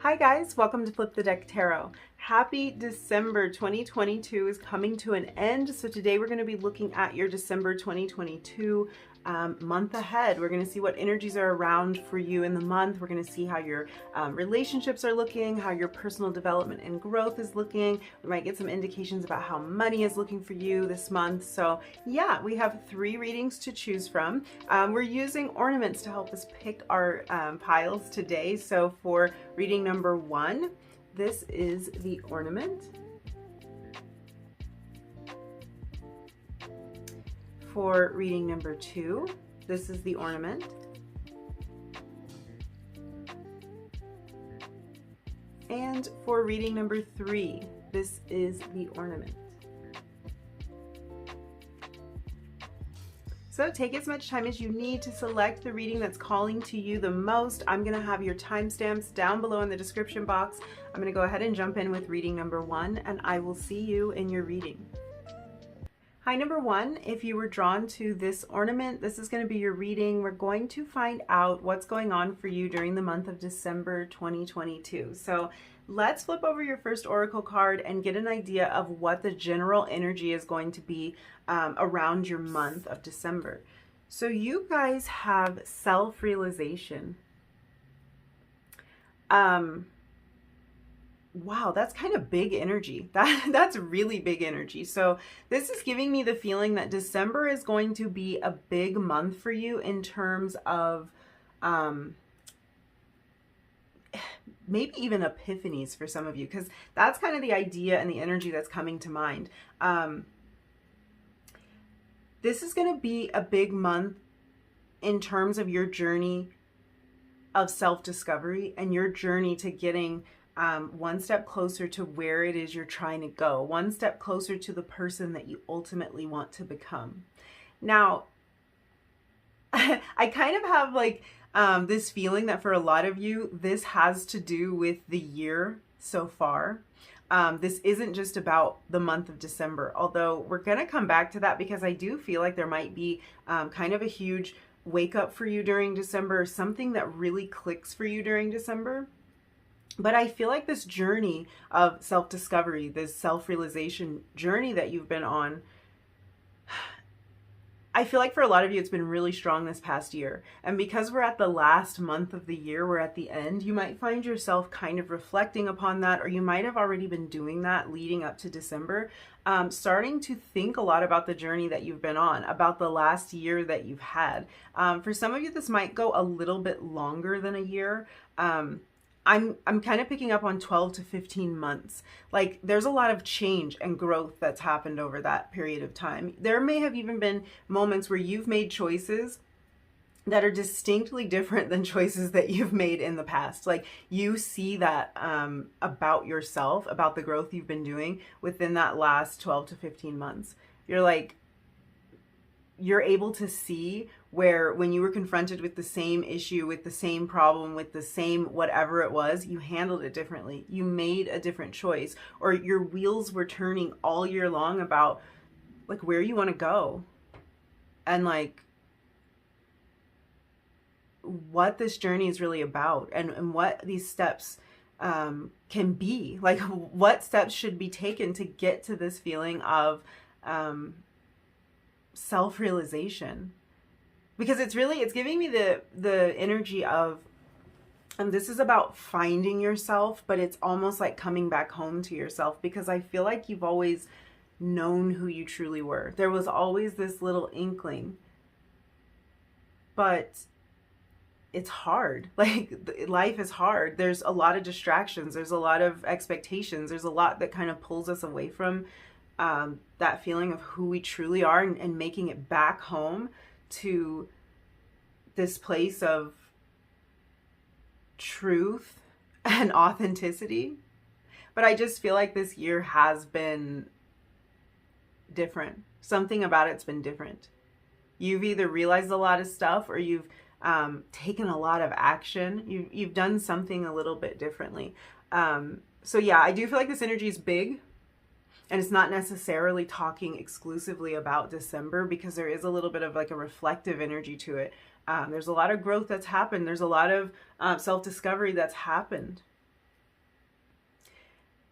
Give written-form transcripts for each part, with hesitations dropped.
Hi guys, welcome to Flip the Deck Tarot. Happy December 2022 is coming to an end. So today we're going to be looking at your December 2022 month ahead. We're going to see what energies are around for you in the month. We're going to see how your relationships are looking, how your personal development and growth is looking. We might get some indications about how money is looking for you this month. So yeah, we have 3 readings to choose from. We're using ornaments to help us pick our piles today. So for reading number 1, this is the ornament. For reading number 2, this is the ornament. And for reading number 3, this is the ornament. So take as much time as you need to select the reading that's calling to you the most. I'm going to have your timestamps down below in the description box. I'm going to go ahead and jump in with reading number 1, and I will see you in your reading. Hi, number 1, if you were drawn to this ornament, this is going to be your reading. We're going to find out what's going on for you during the month of December 2022. So let's flip over your first oracle card and get an idea of what the general energy is going to be around your month of December. So you guys have self-realization. Wow, that's kind of big energy. That's really big energy. So this is giving me the feeling that December is going to be a big month for you in terms of maybe even epiphanies for some of you, because that's kind of the idea and the energy that's coming to mind. This is going to be a big month in terms of your journey of self-discovery and your journey to getting one step closer to where it is you're trying to go, one step closer to the person that you ultimately want to become. Now, I kind of have like this feeling that for a lot of you, this has to do with the year so far. This isn't just about the month of December, although we're going to come back to that because I do feel like there might be kind of a huge wake up for you during December, something that really clicks for you during December. But I feel like this journey of self-discovery, this self-realization journey that you've been on, I feel like for a lot of you, it's been really strong this past year. And because we're at the last month of the year, we're at the end, you might find yourself kind of reflecting upon that, or you might have already been doing that leading up to December, starting to think a lot about the journey that you've been on, about the last year that you've had. For some of you, this might go a little bit longer than a year. I'm kind of picking up on 12 to 15 months. Like there's a lot of change and growth that's happened over that period of time. There may have even been moments where you've made choices that are distinctly different than choices that you've made in the past. Like you see that about yourself, about the growth you've been doing within that last 12 to 15 months. You're able to see where when you were confronted with the same issue, with the same problem, with the same whatever it was, you handled it differently. You made a different choice, or your wheels were turning all year long about like where you want to go and like what this journey is really about and what these steps can be. Like what steps should be taken to get to this feeling of self-realization, because it's giving me the energy of, and this is about finding yourself, but it's almost like coming back home to yourself, because I feel like you've always known who you truly were. There was always this little inkling, but it's hard. Like life is hard. There's a lot of distractions. There's a lot of expectations. There's a lot that kind of pulls us away from that feeling of who we truly are, and making it back home to this place of truth and authenticity. But I just feel like this year has been different. Something about it's been different. You've either realized a lot of stuff, or you've taken a lot of action. You've done something a little bit differently. So yeah, I do feel like this energy is big. And it's not necessarily talking exclusively about December, because there is a little bit of like a reflective energy to it. There's a lot of growth that's happened. There's a lot of self-discovery that's happened.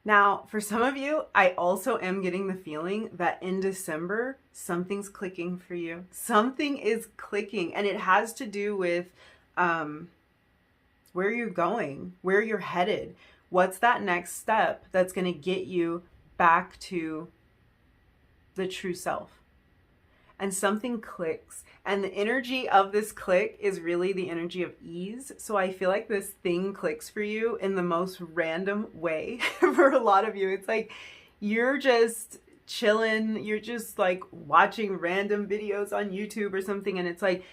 Now, for some of you, I also am getting the feeling that in December, something's clicking for you. Something is clicking, and it has to do with where you're going, where you're headed. What's that next step that's going to get you back to the true self? And something clicks, and the energy of this click is really the energy of ease. So I feel like this thing clicks for you in the most random way. For a lot of you, it's like you're just chilling, you're just like watching random videos on YouTube or something, and it's like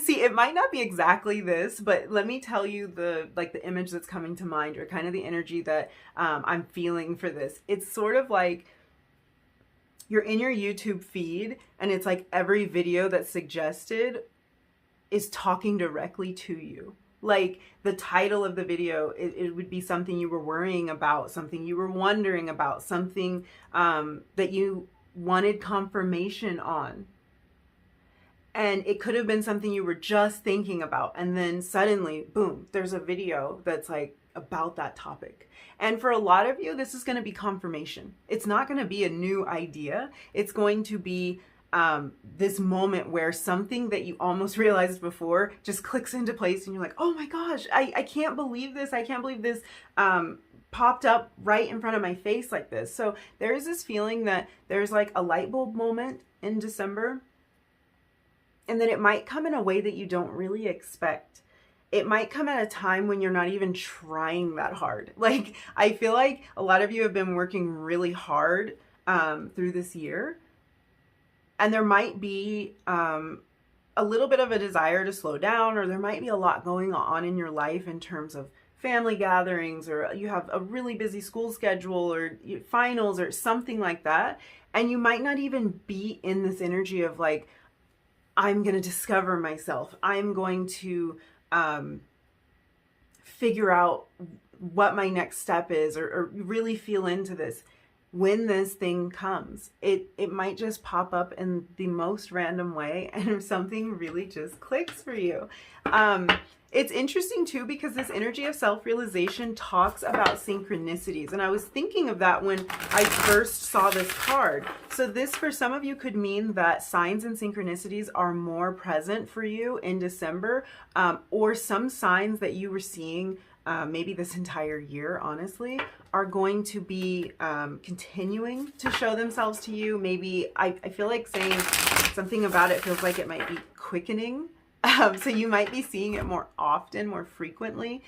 see, it might not be exactly this, but let me tell you the image that's coming to mind, or kind of the energy that I'm feeling for this. It's sort of like you're in your YouTube feed, and it's like every video that's suggested is talking directly to you. Like the title of the video, it would be something you were worrying about, something you were wondering about, something that you wanted confirmation on. And it could have been something you were just thinking about. And then suddenly, boom, there's a video that's like about that topic. And for a lot of you, this is going to be confirmation. It's not going to be a new idea. It's going to be this moment where something that you almost realized before just clicks into place, and you're like, oh my gosh, I can't believe this. I can't believe this popped up right in front of my face like this. So there's this feeling that there's like a light bulb moment in December. And then it might come in a way that you don't really expect. It might come at a time when you're not even trying that hard. Like, I feel like a lot of you have been working really hard through this year. And there might be a little bit of a desire to slow down, or there might be a lot going on in your life in terms of family gatherings, or you have a really busy school schedule, or finals, or something like that. And you might not even be in this energy of like, I'm going to discover myself. I'm going to figure out what my next step is, or really feel into this. When this thing comes, it might just pop up in the most random way, and something really just clicks for you. It's interesting too, because this energy of self-realization talks about synchronicities. And I was thinking of that when I first saw this card. So this, for some of you, could mean that signs and synchronicities are more present for you in December, or some signs that you were seeing maybe this entire year, honestly, are going to be continuing to show themselves to you. Maybe I feel like saying something about it feels like it might be quickening. So you might be seeing it more often, more frequently,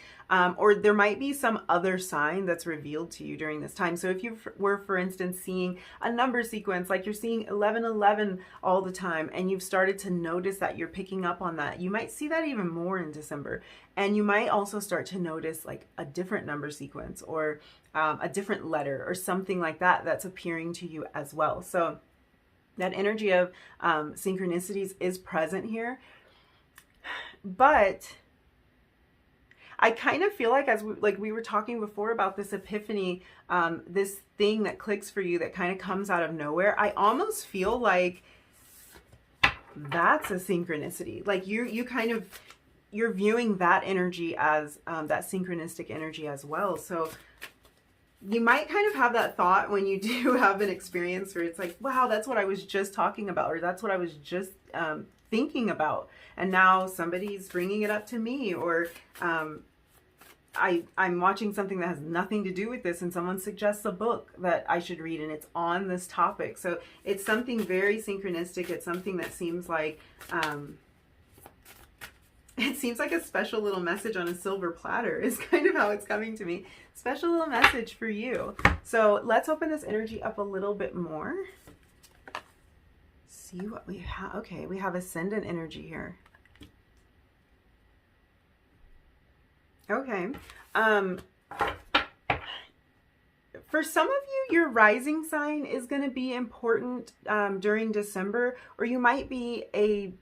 or there might be some other sign that's revealed to you during this time. So if you were, for instance, seeing a number sequence, like you're seeing 1111 all the time, and you've started to notice that you're picking up on that, you might see that even more in December. And you might also start to notice like a different number sequence, or a different letter, or something like that that's appearing to you as well. So that energy of synchronicities is present here. But I kind of feel like, as we were talking before about this epiphany, this thing that clicks for you that kind of comes out of nowhere, I almost feel like that's a synchronicity. Like you're viewing that energy as that synchronistic energy as well. So you might kind of have that thought when you do have an experience where it's like, wow, that's what I was just talking about, or that's what I was just thinking about, and now somebody's bringing it up to me, or I'm watching something that has nothing to do with this, and someone suggests a book that I should read, and it's on this topic. So it's something very synchronistic. It's something that seems like a special little message on a silver platter is kind of how it's coming to me. Special little message for you. So let's open this energy up a little bit more. See what we have. Okay, we have ascendant energy here. Okay. For some of you, your rising sign is going to be important during December, or you might be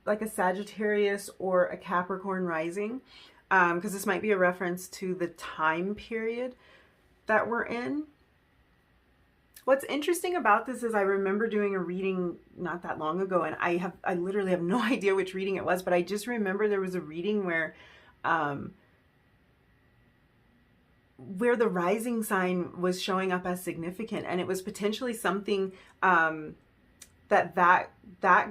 like a Sagittarius or a Capricorn rising, because this might be a reference to the time period that we're in. What's interesting about this is I remember doing a reading not that long ago, and I literally have no idea which reading it was, but I just remember there was a reading where where the rising sign was showing up as significant, and it was potentially something that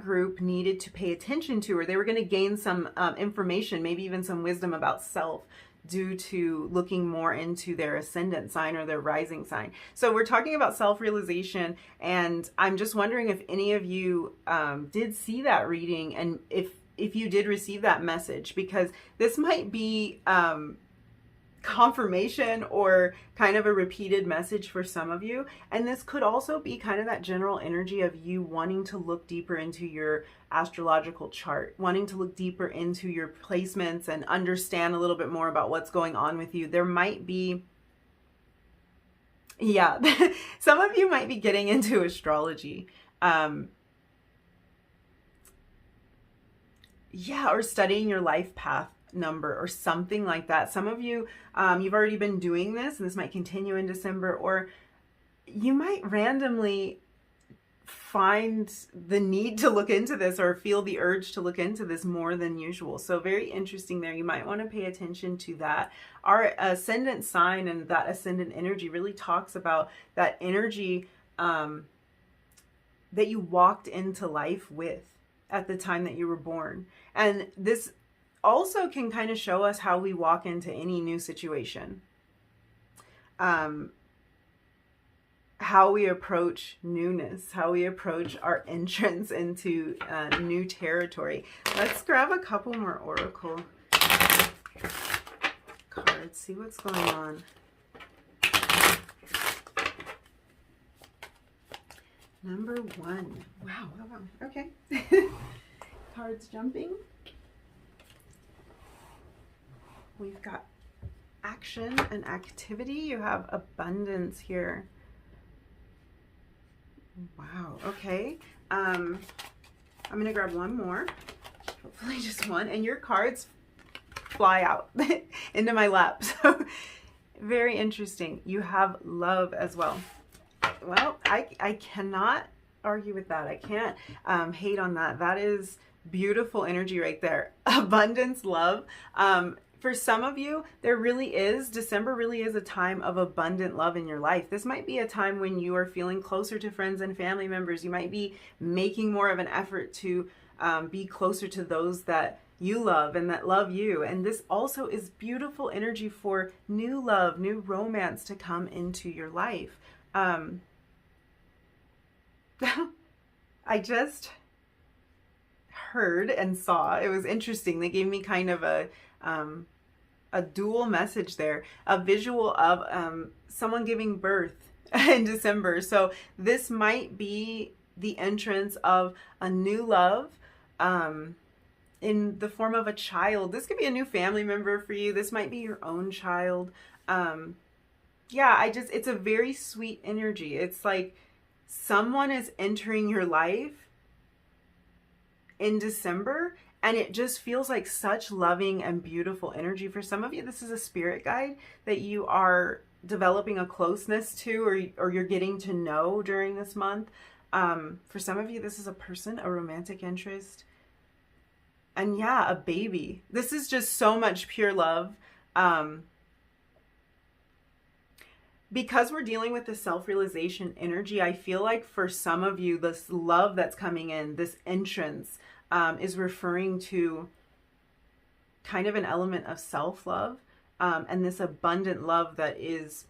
group needed to pay attention to, or they were going to gain some information, maybe even some wisdom about self, due to looking more into their ascendant sign or their rising sign. So we're talking about self-realization, and I'm just wondering if any of you did see that reading, and if you did receive that message, because this might be confirmation or kind of a repeated message for some of you. And this could also be kind of that general energy of you wanting to look deeper into your astrological chart, wanting to look deeper into your placements and understand a little bit more about what's going on with you. There might be, yeah, some of you might be getting into astrology. Yeah, or studying your life path number or something like that. Some of you, you've already been doing this, and this might continue in December, or you might randomly find the need to look into this or feel the urge to look into this more than usual. So very interesting there. You might want to pay attention to that. Our ascendant sign and that ascendant energy really talks about that energy that you walked into life with at the time that you were born. And this also can kind of show us how we walk into any new situation. How we approach newness, how we approach our entrance into new territory. Let's grab a couple more oracle cards, see what's going on. Number 1. Wow. Okay. Cards jumping. We've got action and activity. You have abundance here. Wow. Okay. I'm going to grab one more. Hopefully just one. And your cards fly out into my lap. So very interesting. You have love as well. Well, I cannot argue with that. I can't hate on that. That is beautiful energy right there. Abundance, love. For some of you, December really is a time of abundant love in your life. This might be a time when you are feeling closer to friends and family members. You might be making more of an effort to be closer to those that you love and that love you. And this also is beautiful energy for new love, new romance to come into your life. I just heard and saw, it was interesting. They gave me kind of a dual message there, a visual of someone giving birth in December. So this might be the entrance of a new love in the form of a child. This could be a new family member for you. This might be your own child. Yeah, it's a very sweet energy. It's like someone is entering your life in December, and it just feels like such loving and beautiful energy. For some of you, this is a spirit guide that you are developing a closeness to, or you're getting to know during this month. For some of you, this is a person, a romantic interest, and yeah, a baby. This is just so much pure love. Because we're dealing with the self-realization energy, I feel like for some of you, this love that's coming in, this entrance, is referring to kind of an element of self-love, and this abundant love that is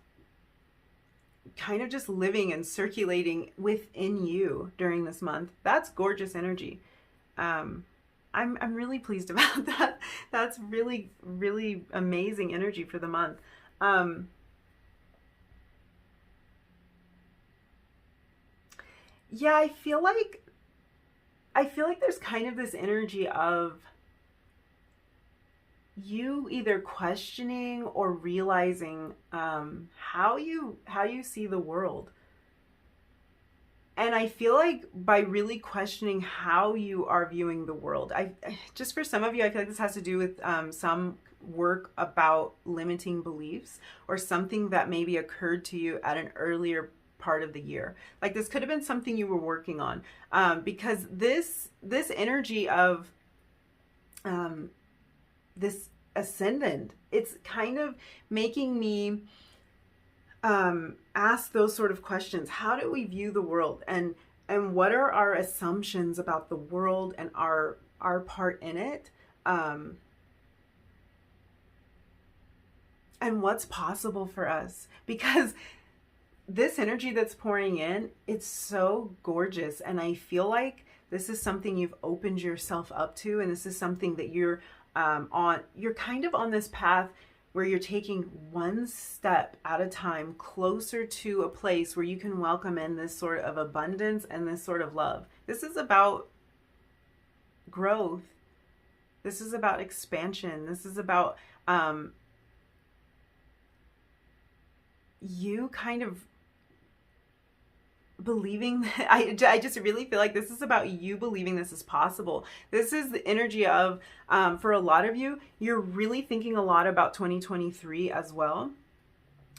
kind of just living and circulating within you during this month. That's gorgeous energy. I'm really pleased about that. That's really, really amazing energy for the month. Yeah, I feel like there's kind of this energy of you either questioning or realizing how you see the world. And I feel like by really questioning how you are viewing the world, just for some of you, I feel like this has to do with some work about limiting beliefs or something that maybe occurred to you at an earlier part of the year. Like this could have been something you were working on, because this energy of this ascendant, it's kind of making me ask those sort of questions. How do we view the world, and what are our assumptions about the world and our part in it? And what's possible for us? Because this energy that's pouring in, it's so gorgeous, and I feel like this is something you've opened yourself up to, and this is something that you're you're kind of on this path where you're taking one step at a time closer to a place where you can welcome in this sort of abundance and this sort of love. This is about growth. This is about expansion. This is about you kind of believing that I just really feel like this is about you believing this is possible. This is the energy of, for a lot of you, you're really thinking a lot about 2023 as well,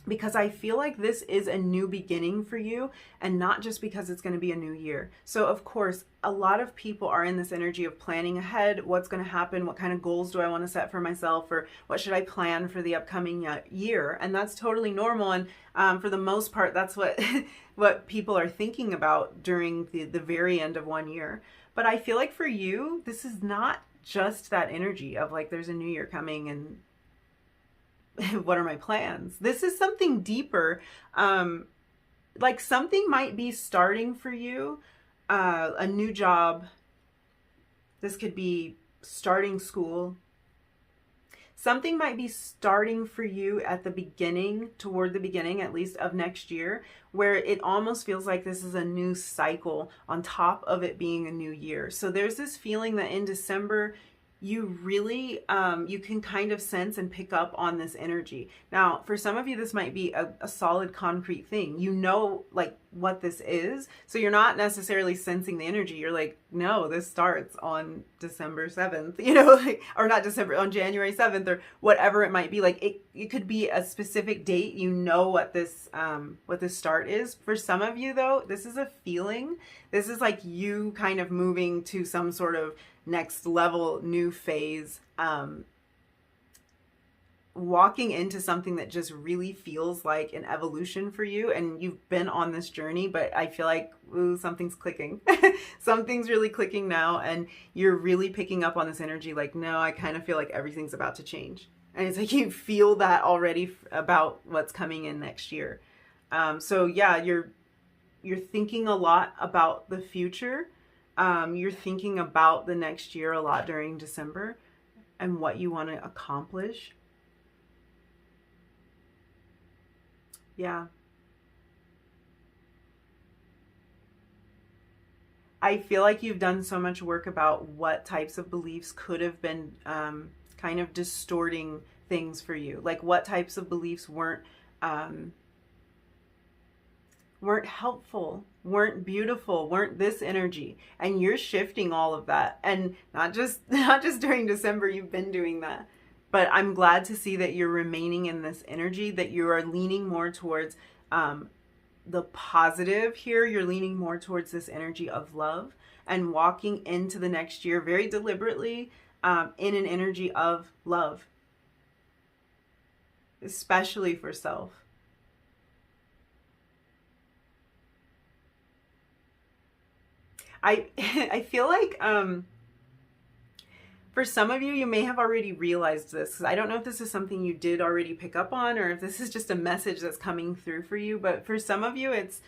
because I feel like this is a new beginning for you, and not just because it's going to be a new year. So of course, a lot of people are in this energy of planning ahead. What's going to happen? What kind of goals do I want to set for myself? Or what should I plan for the upcoming year? And that's totally normal. And for the most part, that's what what people are thinking about during the very end of one year. But I feel like for you, this is not just that energy of like, there's a new year coming and what are my plans? This is something deeper. Like something might be starting for you, a new job. This could be starting school. Something might be starting for you at the beginning, toward the beginning at least of next year, where it almost feels like this is a new cycle on top of it being a new year. So there's this feeling that in December, you really, you can kind of sense and pick up on this energy. Now, for some of you, this might be a solid concrete thing. You know, like what this is. So you're not necessarily sensing the energy. You're like, no, this starts on December 7th, you know, like, or not December, on January 7th or whatever it might be. Like it could be a specific date. You know what this start is. For some of you though, this is a feeling. This is like you kind of moving to some sort of next level, new phase, walking into something that just really feels like an evolution for you. And you've been on this journey, but I feel like, ooh, something's clicking. Something's really clicking now. And you're really picking up on this energy. Like, no, I kind of feel like everything's about to change. And it's like, you feel that already about what's coming in next year. So yeah, you're thinking a lot about the future. You're thinking about the next year a lot during December and what you want to accomplish. Yeah. I feel like you've done so much work about what types of beliefs could have been kind of distorting things for you. Like what types of beliefs weren't helpful, weren't beautiful, weren't this energy. And you're shifting all of that. And not just during December, you've been doing that. But I'm glad to see that you're remaining in this energy, that you are leaning more towards the positive here. You're leaning more towards this energy of love and walking into the next year very deliberately in an energy of love, especially for self. I feel like for some of you, you may have already realized this, because I don't know if this is something you did already pick up on or if this is just a message that's coming through for you. But for some of you, it's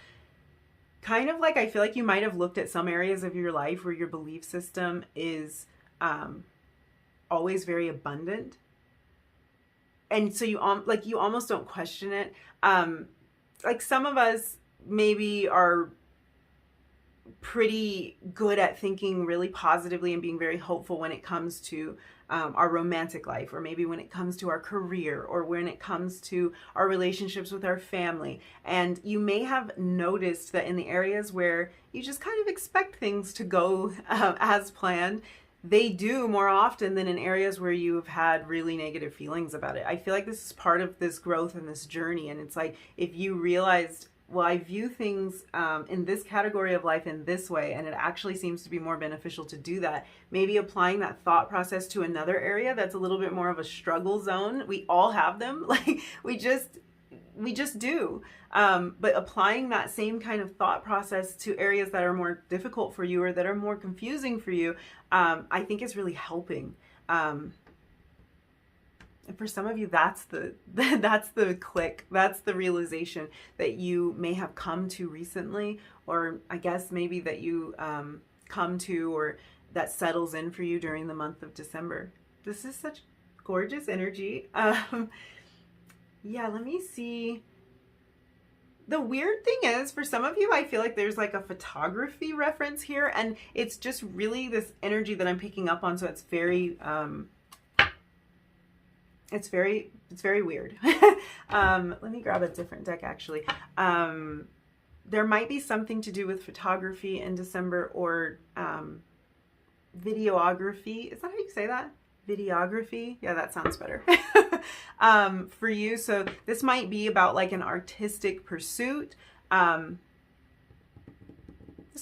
kind of like, I feel like you might have looked at some areas of your life where your belief system is always very abundant. And so you almost don't question it. Like some of us maybe are pretty good at thinking really positively and being very hopeful when it comes to our romantic life, or maybe when it comes to our career, or when it comes to our relationships with our family. And you may have noticed that in the areas where you just kind of expect things to go as planned, they do more often than in areas where you've had really negative feelings about it. I feel like this is part of this growth and this journey. And it's like, if you realized, well, I view things in this category of life in this way, and it actually seems to be more beneficial to do that. Maybe applying that thought process to another area that's a little bit more of a struggle zone. We all have them. Like, we just we just do. But applying that same kind of thought process to areas that are more difficult for you or that are more confusing for you, I think is really helping. And for some of you, that's the click, that's the realization that you may have come to recently, or I guess maybe that you come to, or that settles in for you during the month of December. This is such gorgeous energy. Yeah, let me see. The weird thing is, for some of you, I feel like there's like a photography reference here, and it's just really this energy that I'm picking up on. So it's very, it's very weird. Let me grab a different deck actually. There might be something to do with photography in December, or videography. Is that how you say that? Videography? Yeah, that sounds better. For you. So this might be about like an artistic pursuit. This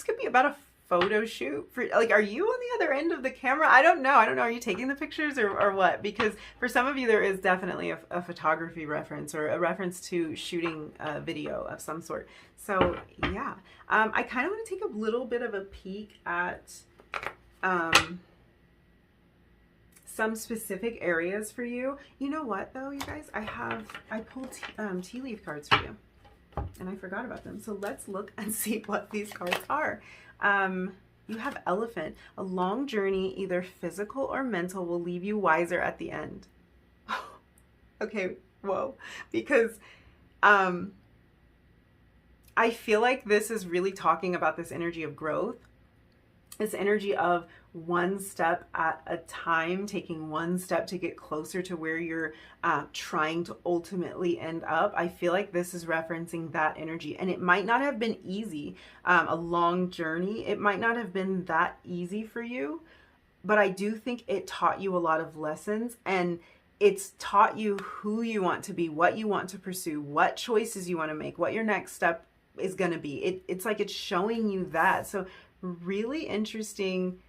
could be about a photo shoot for, like, are you on the other end of the camera? I don't know. Are you taking the pictures or what? Because for some of you, there is definitely a photography reference, or a reference to shooting a video of some sort. So yeah, I kind of want to take a little bit of a peek at some specific areas for you. You know what though, you guys, I pulled tea leaf cards for you, and I forgot about them. So let's look and see what these cards are. You have Elephant. A long journey, either physical or mental, will leave you wiser at the end. Okay, whoa. Because I feel like this is really talking about this energy of growth, this energy of one step at a time, taking one step to get closer to where you're trying to ultimately end up. I feel like this is referencing that energy, and it might not have been easy. A long journey, it might not have been that easy for you, but I do think it taught you a lot of lessons, and it's taught you who you want to be, what you want to pursue, what choices you want to make, what your next step is going to be. It's like it's showing you that. So really interesting.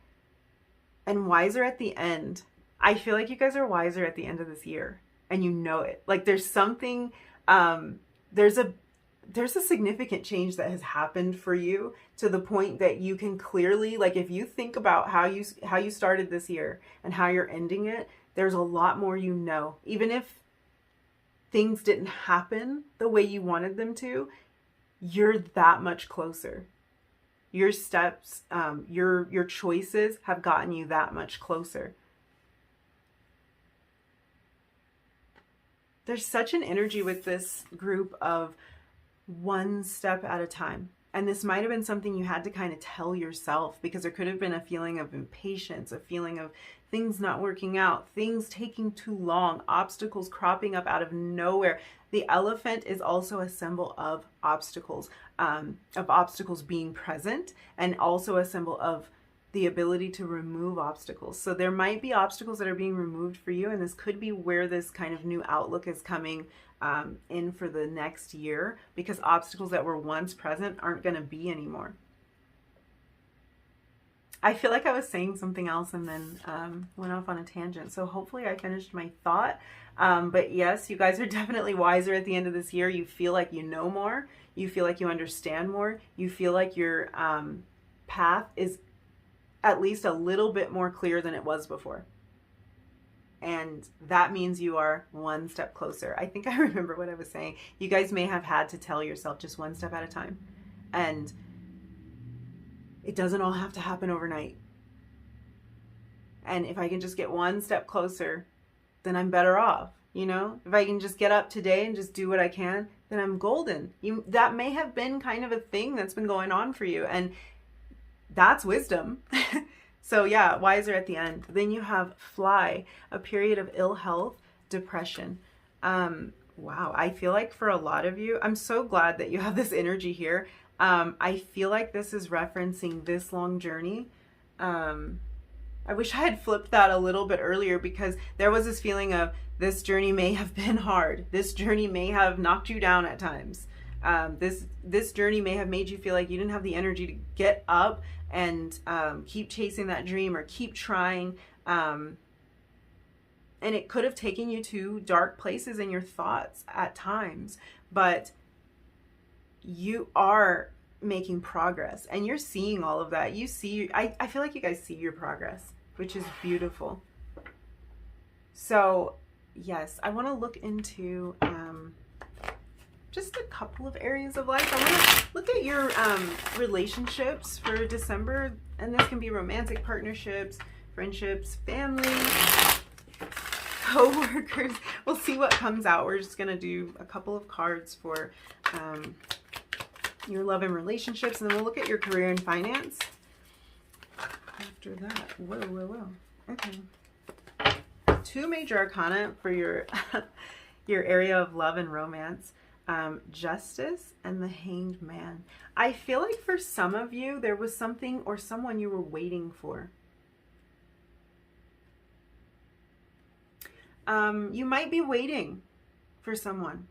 And wiser at the end. I feel like you guys are wiser at the end of this year, and you know it. Like there's something, there's a significant change that has happened for you, to the point that you can clearly, like if you think about how you started this year and how you're ending it, there's a lot more you know. Even if things didn't happen the way you wanted them to, you're that much closer. Your steps, your choices have gotten you that much closer. There's such an energy with this group of one step at a time. And this might have been something you had to kind of tell yourself, because there could have been a feeling of impatience, a feeling of things not working out, things taking too long, obstacles cropping up out of nowhere. The elephant is also a symbol of obstacles being present, and also a symbol of the ability to remove obstacles. So there might be obstacles that are being removed for you, and this could be where this kind of new outlook is coming in for the next year, because obstacles that were once present aren't going to be anymore. I feel like I was saying something else and then went off on a tangent. So hopefully I finished my thought. But yes, you guys are definitely wiser at the end of this year. You feel like you know more. You feel like you understand more. You feel like your path is at least a little bit more clear than it was before. And that means you are one step closer. I think I remember what I was saying. You guys may have had to tell yourself just one step at a time. And it doesn't all have to happen overnight. And if I can just get one step closer, then I'm better off. You know, if I can just get up today and just do what I can, then I'm golden. That may have been kind of a thing that's been going on for you. And that's wisdom. So yeah, wiser at the end. Then you have Fly, a period of ill health, depression. Wow, I feel like for a lot of you, I'm so glad that you have this energy here. I feel like this is referencing this long journey. I wish I had flipped that a little bit earlier, because there was this feeling of this journey may have been hard. This journey may have knocked you down at times. This journey may have made you feel like you didn't have the energy to get up and keep chasing that dream or keep trying. And it could have taken you to dark places in your thoughts at times, but you are making progress and you're seeing all of that. You see, I feel like you guys see your progress, which is beautiful. So yes, I want to look into just a couple of areas of life. I want to look at your relationships for December, and this can be romantic partnerships, friendships, family, co-workers. We'll see what comes out. We're just going to do a couple of cards for your love and relationships, and then we'll look at your career and finance after that. Whoa, whoa, whoa. Okay. 2 major arcana for your your area of love and romance. Justice and the Hanged Man. I feel like for some of you, there was something or someone you were waiting for. You might be waiting for someone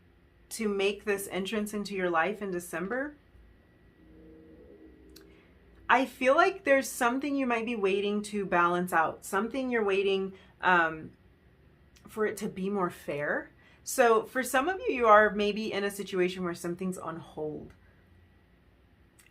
to make this entrance into your life in December. I feel like there's something you might be waiting to balance out. Something you're waiting for it to be more fair. So for some of you, you are maybe in a situation where something's on hold.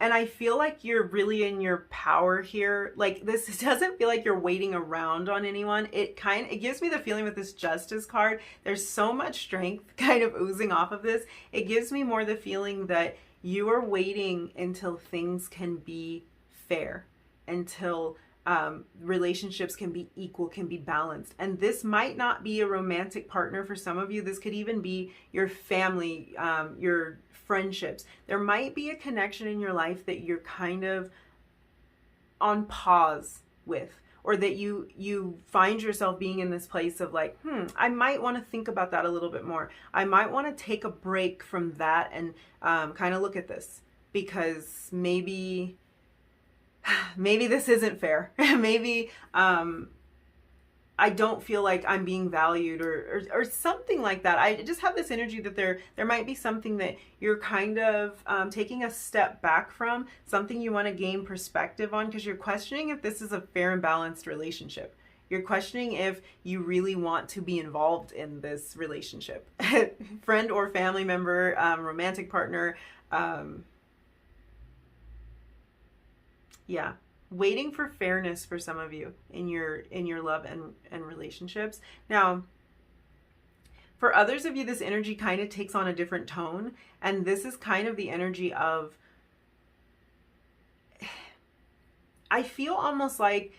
And I feel like you're really in your power here. Like, this doesn't feel like you're waiting around on anyone. It gives me the feeling with this Justice card, there's so much strength kind of oozing off of this. It gives me more the feeling that you are waiting until things can be fair, until relationships can be equal, can be balanced. And this might not be a romantic partner for some of you. This could even be your family, your friendships. There might be a connection in your life that you're kind of on pause with, or that you find yourself being in this place of like, I might want to think about that a little bit more. I might want to take a break from that and kind of look at this, because maybe this isn't fair. Maybe I don't feel like I'm being valued, or something like that. I just have this energy that there might be something that you're kind of taking a step back from, something you want to gain perspective on, because you're questioning if this is a fair and balanced relationship. You're questioning if you really want to be involved in this relationship. Friend or family member, romantic partner, yeah, waiting for fairness for some of you in your love and relationships. Now, for others of you, this energy kind of takes on a different tone, and this is kind of the energy of, I feel almost like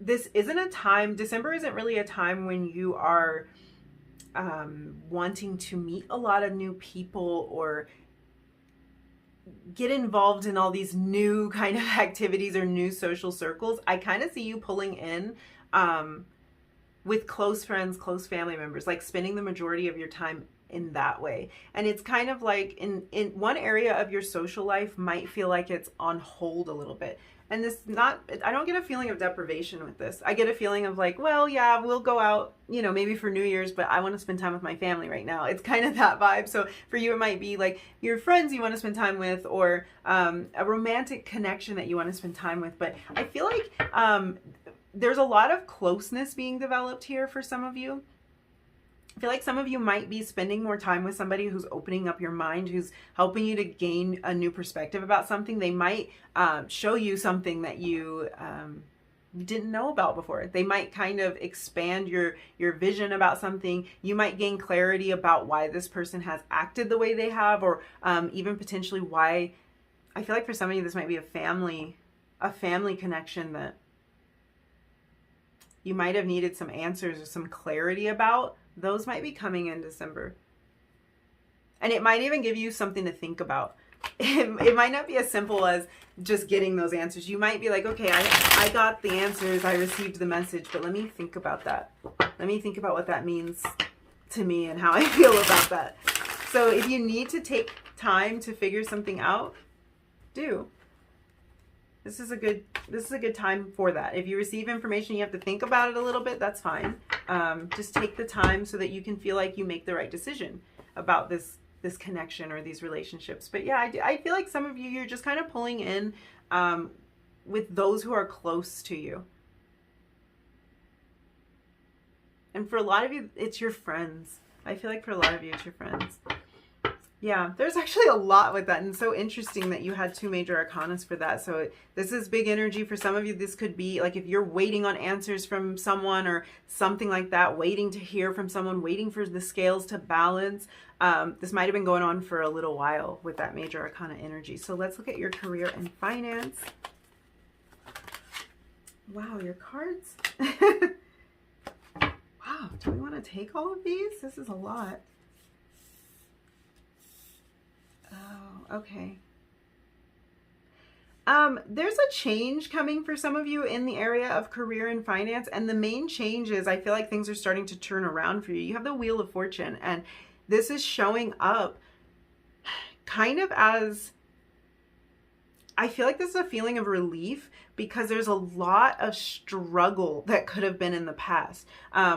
this isn't a time, December isn't really a time when you are wanting to meet a lot of new people or get involved in all these new kind of activities or new social circles. I kind of see you pulling in with close friends, close family members, like spending the majority of your time in that way. And it's kind of like in one area of your social life might feel like it's on hold a little bit. And I don't get a feeling of deprivation with this. I get a feeling of like, well, yeah, we'll go out, maybe for New Year's, but I want to spend time with my family right now. It's kind of that vibe. So for you, it might be like your friends you want to spend time with, or a romantic connection that you want to spend time with. But I feel like there's a lot of closeness being developed here for some of you. I feel like some of you might be spending more time with somebody who's opening up your mind, who's helping you to gain a new perspective about something. They might show you something that you didn't know about before. They might kind of expand your vision about something. You might gain clarity about why this person has acted the way they have, or even potentially why. I feel like for some of you, this might be a family connection that you might have needed some answers or some clarity about. Those might be coming in December. And it might even give you something to think about. It might not be as simple as just getting those answers. You might be like, okay, I got the answers, I received the message, but let me think about that. Let me think about what that means to me and how I feel about that. So if you need to take time to figure something out, do. This is a good time for that. If you receive information, you have to think about it a little bit, that's fine. Just take the time so that you can feel like you make the right decision about this connection or these relationships. But yeah, I feel like some of you, you're just kind of pulling in with those who are close to you. And for a lot of you, it's your friends. I feel like for a lot of you, it's your friends. Yeah, there's actually a lot with that, and so interesting that you had 2 major arcanas for that. So this is big energy for some of you. This could be like if you're waiting on answers from someone or something like that, waiting to hear from someone, waiting for the scales to balance. This might have been going on for a little while with that major arcana energy. So let's look at your career and finance. Wow, your cards. Wow, do we want to take all of these? This is a lot. Oh, okay. There's a change coming for some of you in the area of career and finance, and the main change is I feel like things are starting to turn around for you. You have the Wheel of Fortune, and this is showing up kind of as, I feel like this is a feeling of relief because there's a lot of struggle that could have been in the past.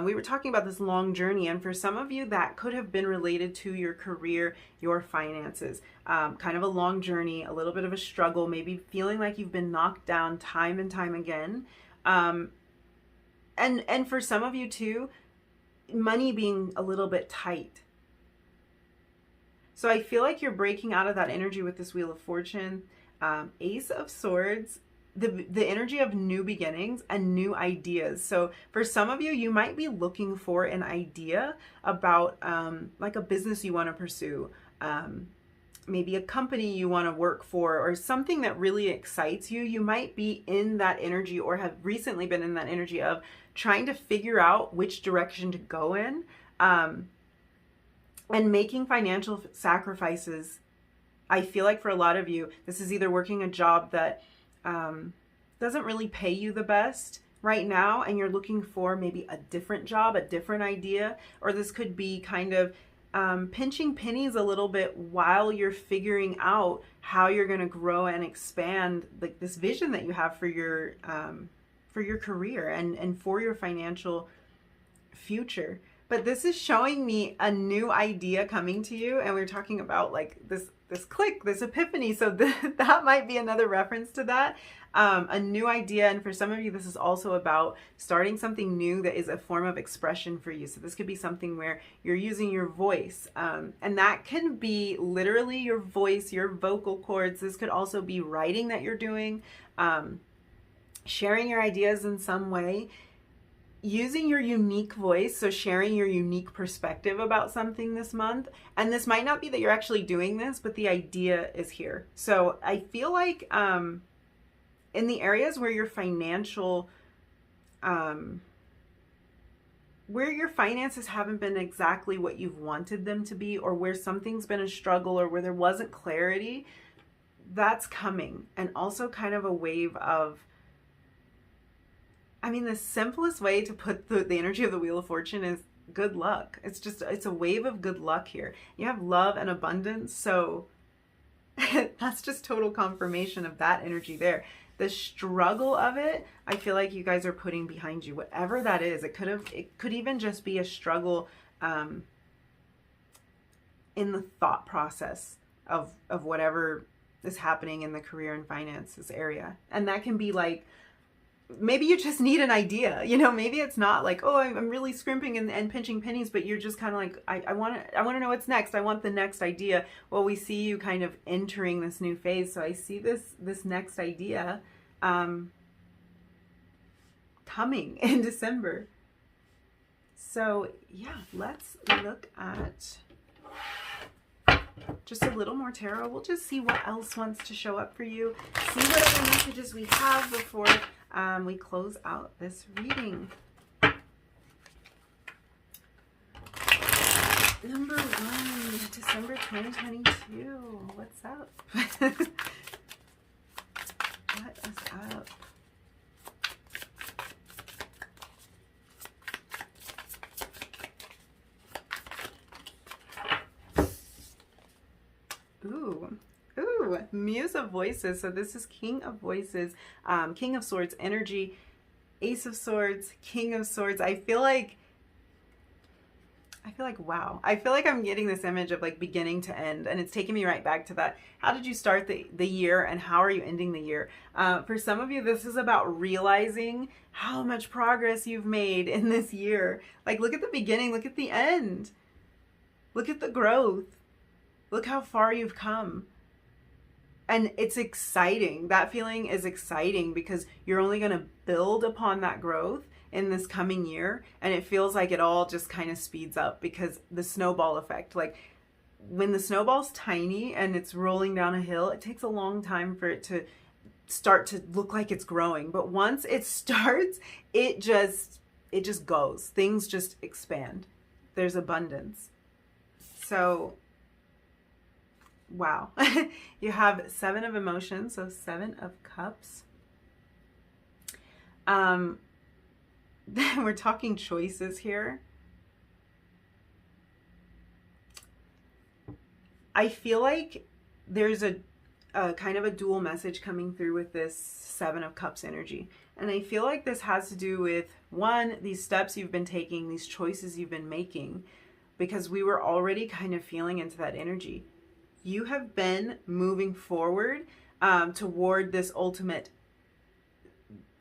We were talking about this long journey, and for some of you that could have been related to your career, your finances, kind of a long journey, a little bit of a struggle, maybe feeling like you've been knocked down time and time again. And for some of you too, money being a little bit tight. So I feel like you're breaking out of that energy with this Wheel of Fortune. Ace of Swords, the energy of new beginnings and new ideas. So for some of you, you might be looking for an idea about like a business you want to pursue, maybe a company you want to work for, or something that really excites you. You might be in that energy or have recently been in that energy of trying to figure out which direction to go in, and making financial sacrifices. I feel like for a lot of you, this is either working a job that doesn't really pay you the best right now, and you're looking for maybe a different job, a different idea, or this could be kind of pinching pennies a little bit while you're figuring out how you're going to grow and expand like this vision that you have for your career and for your financial future. But this is showing me a new idea coming to you, and we're talking about like this click, this epiphany. So that might be another reference to that, a new idea. And for some of you, this is also about starting something new that is a form of expression for you. So this could be something where you're using your voice, and that can be literally your voice, your vocal cords. This could also be writing that you're doing, sharing your ideas in some way, using your unique voice, so sharing your unique perspective about something this month. And this might not be that you're actually doing this, but the idea is here. So I feel like in the areas where your financial, where your finances haven't been exactly what you've wanted them to be, or where something's been a struggle, or where there wasn't clarity, that's coming. And also kind of a wave of, I mean, the simplest way to put the energy of the Wheel of Fortune is good luck. It's a wave of good luck here. You have love and abundance, so that's just total confirmation of that energy there. The struggle of it, I feel like you guys are putting behind you, whatever that is. It could even just be a struggle in the thought process of whatever is happening in the career and finances area. And that can be like, maybe you just need an idea, maybe it's not like, oh, I'm really scrimping and pinching pennies, but you're just kind of like, I want to know what's next. I want the next idea. Well, we see you kind of entering this new phase. So I see this next idea coming in December. So yeah, let's look at just a little more tarot. We'll just see what else wants to show up for you. See what other messages we have before we close out this reading. Number 1, December 2022. What's up? What is up? Ooh, Muse of Voices. So this is King of Voices, King of Swords energy, Ace of Swords, King of Swords. I feel like I feel like, wow. I feel like I'm getting this image of like beginning to end, and it's taking me right back to that. How did you start the year, and how are you ending the year? For some of you, this is about realizing how much progress you've made in this year. Like, look at the beginning, look at the end, look at the growth, look how far you've come. And it's exciting. That feeling is exciting because you're only going to build upon that growth in this coming year. And it feels like it all just kind of speeds up because the snowball effect, like when the snowball's tiny and it's rolling down a hill, it takes a long time for it to start to look like it's growing. But once it starts, it just goes. Things just expand. There's abundance. So wow. You have 7 of emotions, so 7 of cups. We're talking choices here. I feel like there's a kind of a dual message coming through with this 7 of cups energy. And I feel like this has to do with, one, these steps you've been taking, these choices you've been making, because we were already kind of feeling into that energy. You have been moving forward toward this ultimate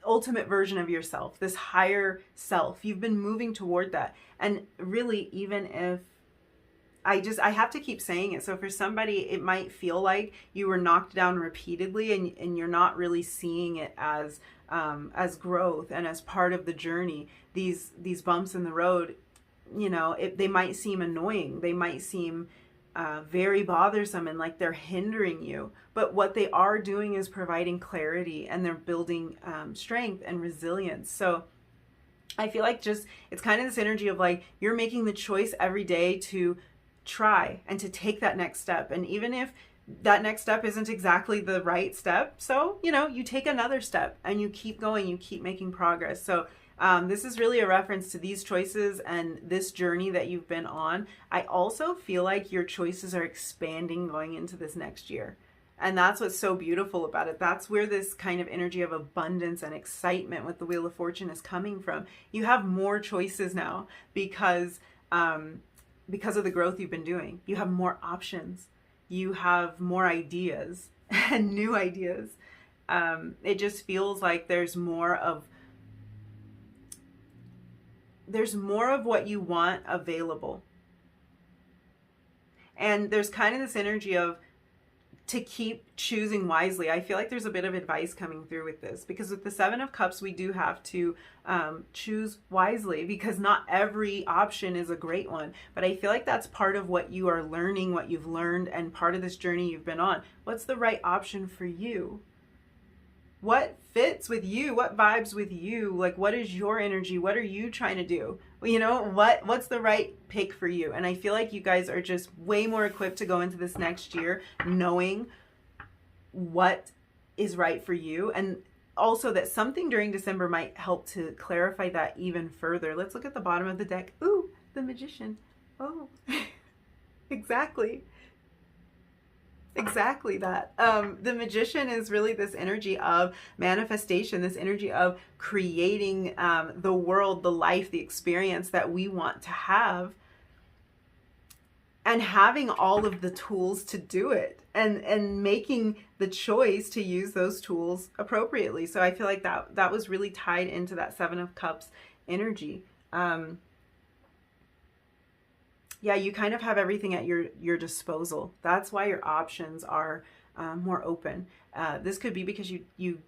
version of yourself, this higher self. You've been moving toward that. And really, even if I have to keep saying it. So for somebody, it might feel like you were knocked down repeatedly and you're not really seeing it as growth and as part of the journey. These bumps in the road, you know, they might seem annoying. They might seem very bothersome and like they're hindering you, but what they are doing is providing clarity, and they're building strength and resilience. So I feel like it's kind of this energy of like you're making the choice every day to try and to take that next step, and even if that next step isn't exactly the right step, so you know, you take another step and you keep going, you keep making progress. So this is really a reference to these choices and this journey that you've been on. I also feel like your choices are expanding going into this next year. And that's what's so beautiful about it. That's where this kind of energy of abundance and excitement with the Wheel of Fortune is coming from. You have more choices now because of the growth you've been doing. You have more options. You have more ideas and new ideas. It just feels like there's more of what you want available. And there's kind of this energy of to keep choosing wisely. I feel like there's a bit of advice coming through with this, because with the 7 of cups, we do have to choose wisely, because not every option is a great one. But I feel like that's part of what you are learning, what you've learned, and part of this journey you've been on. What's the right option for you? What fits with you? What vibes with you? Like, what is your energy? What are you trying to do? Well, you know, what's the right pick for you? And I feel like you guys are just way more equipped to go into this next year knowing what is right for you. And also that something during December might help to clarify that even further. Let's look at the bottom of the deck. Ooh, the Magician. Oh, exactly. Exactly that. The Magician is really this energy of manifestation, this energy of creating the world, the life, the experience that we want to have, and having all of the tools to do it, and making the choice to use those tools appropriately. So I feel like that was really tied into that 7 of Cups energy. Yeah, you kind of have everything at your disposal. That's why your options are more open. This could be because you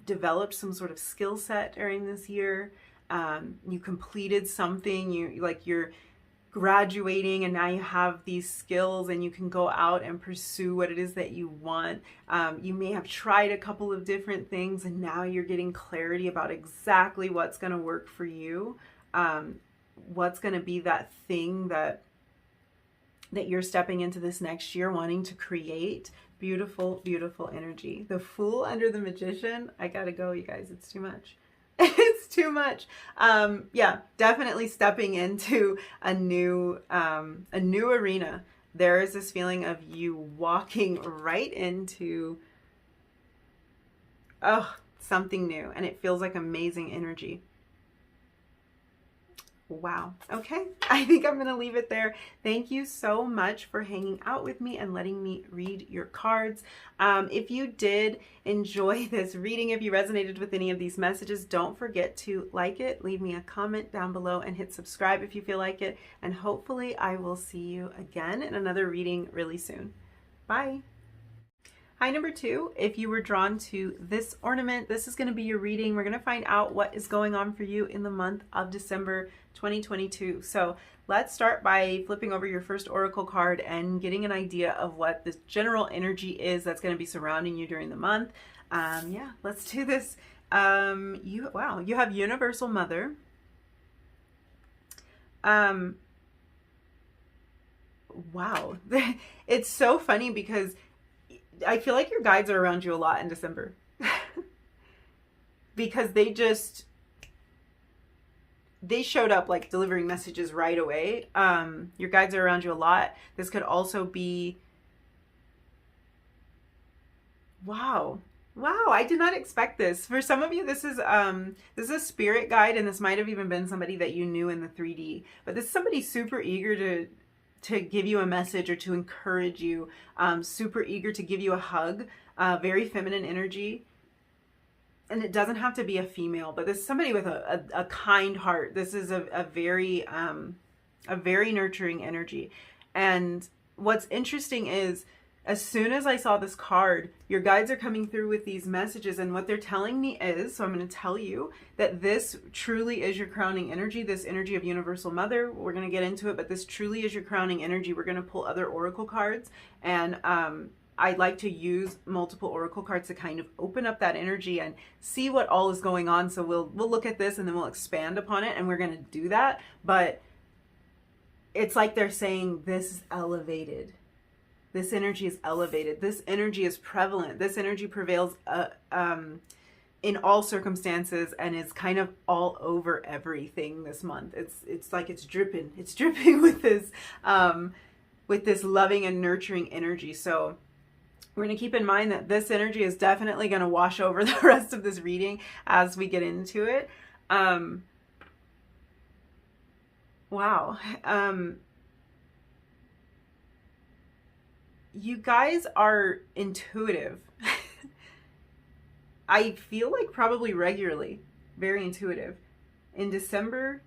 developed some sort of skill set during this year. You completed something. You're graduating, and now you have these skills, and you can go out and pursue what it is that you want. You may have tried a couple of different things, and now you're getting clarity about exactly what's going to work for you. What's going to be that thing that you're stepping into this next year wanting to create. Beautiful, beautiful energy. The Fool under the Magician. I gotta go, you guys. It's too much. It's too much. Yeah, definitely stepping into a new arena. There is this feeling of you walking right into something new, and it feels like amazing energy. Wow. Okay. I think I'm going to leave it there. Thank you so much for hanging out with me and letting me read your cards. If you did enjoy this reading, if you resonated with any of these messages, don't forget to like it, leave me a comment down below, and hit subscribe if you feel like it. And hopefully I will see you again in another reading really soon. Bye. Hi, number 2. If you were drawn to this ornament, this is going to be your reading. We're going to find out what is going on for you in the month of December 2022. So let's start by flipping over your first oracle card and getting an idea of what the general energy is that's going to be surrounding you during the month. Yeah, let's do this. You have Universal Mother. Wow. It's so funny because I feel like your guides are around you a lot in December because they showed up like delivering messages right away. Your guides are around you a lot. This could also be, wow, I did not expect this. For some of you, this is a spirit guide, and this might have even been somebody that you knew in the 3D, but this is somebody super eager to give you a message or to encourage you, super eager to give you a hug, very feminine energy. And it doesn't have to be a female, but this is somebody with a kind heart. This is a very nurturing energy. And what's interesting is, as soon as I saw this card, your guides are coming through with these messages, and what they're telling me is, so I'm going to tell you that this truly is your crowning energy, this energy of Universal Mother. We're going to get into it, but this truly is your crowning energy. We're going to pull other oracle cards, and I like to use multiple oracle cards to kind of open up that energy and see what all is going on. So we'll look at this and then we'll expand upon it, and we're going to do that. But it's like they're saying this is elevated. This energy is elevated. This energy is prevalent. This energy prevails in all circumstances and is kind of all over everything this month. It's like it's dripping. It's dripping with this loving and nurturing energy. So we're going to keep in mind that this energy is definitely going to wash over the rest of this reading as we get into it. Wow. You guys are intuitive. I feel like probably regularly, very intuitive. In December,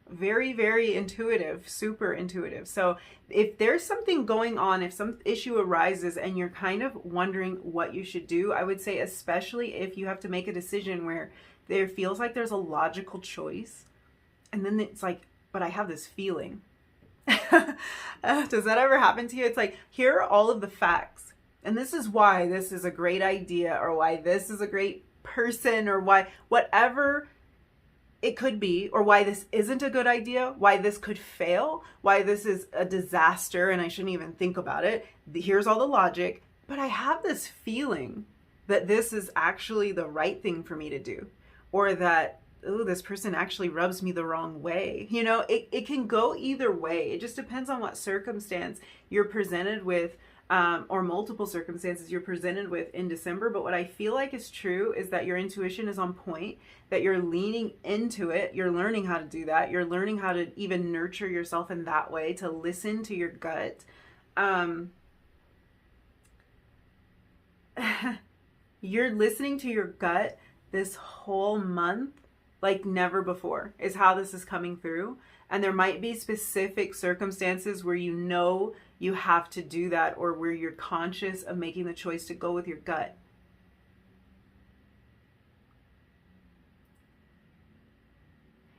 very, very intuitive, super intuitive. So if there's something going on, if some issue arises and you're kind of wondering what you should do, I would say especially if you have to make a decision where there feels like there's a logical choice, and then it's like, but I have this feeling. Does that ever happen to you? It's like, here are all of the facts, and this is why this is a great idea, or why this is a great person, or why whatever it could be, or why this isn't a good idea, why this could fail, why this is a disaster and I shouldn't even think about it. Here's all the logic, but I have this feeling that this is actually the right thing for me to do, or that, oh, this person actually rubs me the wrong way. You know, it can go either way. It just depends on what circumstance you're presented with, or multiple circumstances you're presented with in December. But what I feel like is true is that your intuition is on point, that you're leaning into it. You're learning how to do that. You're learning how to even nurture yourself in that way, to listen to your gut. You're listening to your gut this whole month like never before, is how this is coming through. And there might be specific circumstances where you know you have to do that, or where you're conscious of making the choice to go with your gut.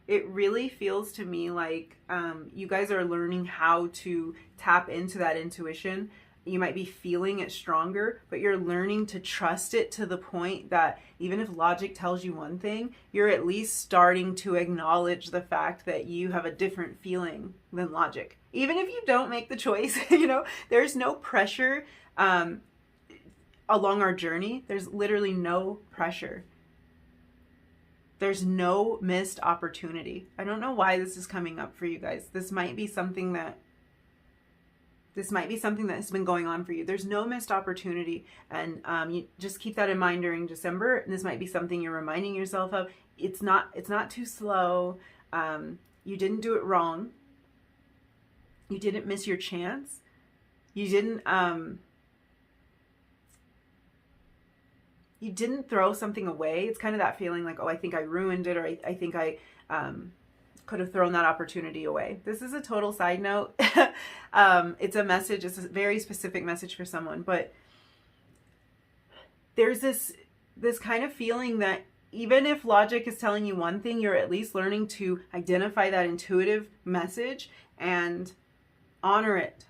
It really feels to me like you guys are learning how to tap into that intuition. You might be feeling it stronger, but you're learning to trust it to the point that even if logic tells you one thing, you're at least starting to acknowledge the fact that you have a different feeling than logic. Even if you don't make the choice, you know, there's no pressure along our journey. There's literally no pressure. There's no missed opportunity. I don't know why this is coming up for you guys. This might be something that has been going on for you. There's no missed opportunity. And you just keep that in mind during December. And this might be something you're reminding yourself of. It's not too slow. You didn't do it wrong. You didn't miss your chance. You didn't throw something away. It's kind of that feeling like, oh, I think I ruined it, or I think I could have thrown that opportunity away. This is a total side note. It's a message. It's a very specific message for someone, but there's this kind of feeling that even if logic is telling you one thing, you're at least learning to identify that intuitive message and honor it.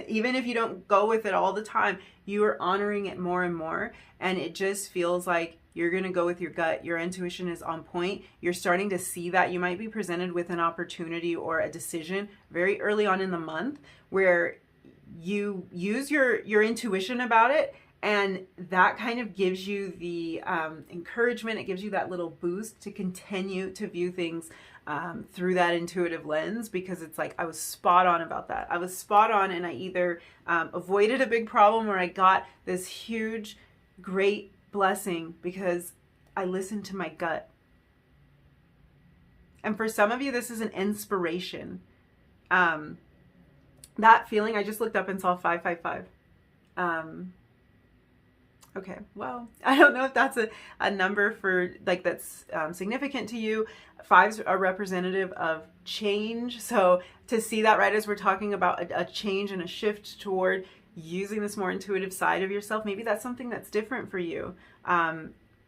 Even if you don't go with it all the time, you are honoring it more and more. And it just feels like you're going to go with your gut. Your intuition is on point. You're starting to see that. You might be presented with an opportunity or a decision very early on in the month where you use your intuition about it. And that kind of gives you the encouragement. It gives you that little boost to continue to view things through that intuitive lens, because it's like, I was spot on about that. I was spot on, and I either avoided a big problem or I got this huge, great blessing because I listened to my gut. And for some of you, this is an inspiration. That feeling, I just looked up and saw 555. Okay, well, I don't know if that's a number for like that's significant to you. Fives are representative of change. So to see that right as we're talking about a change and a shift toward using this more intuitive side of yourself, maybe that's something that's different for you.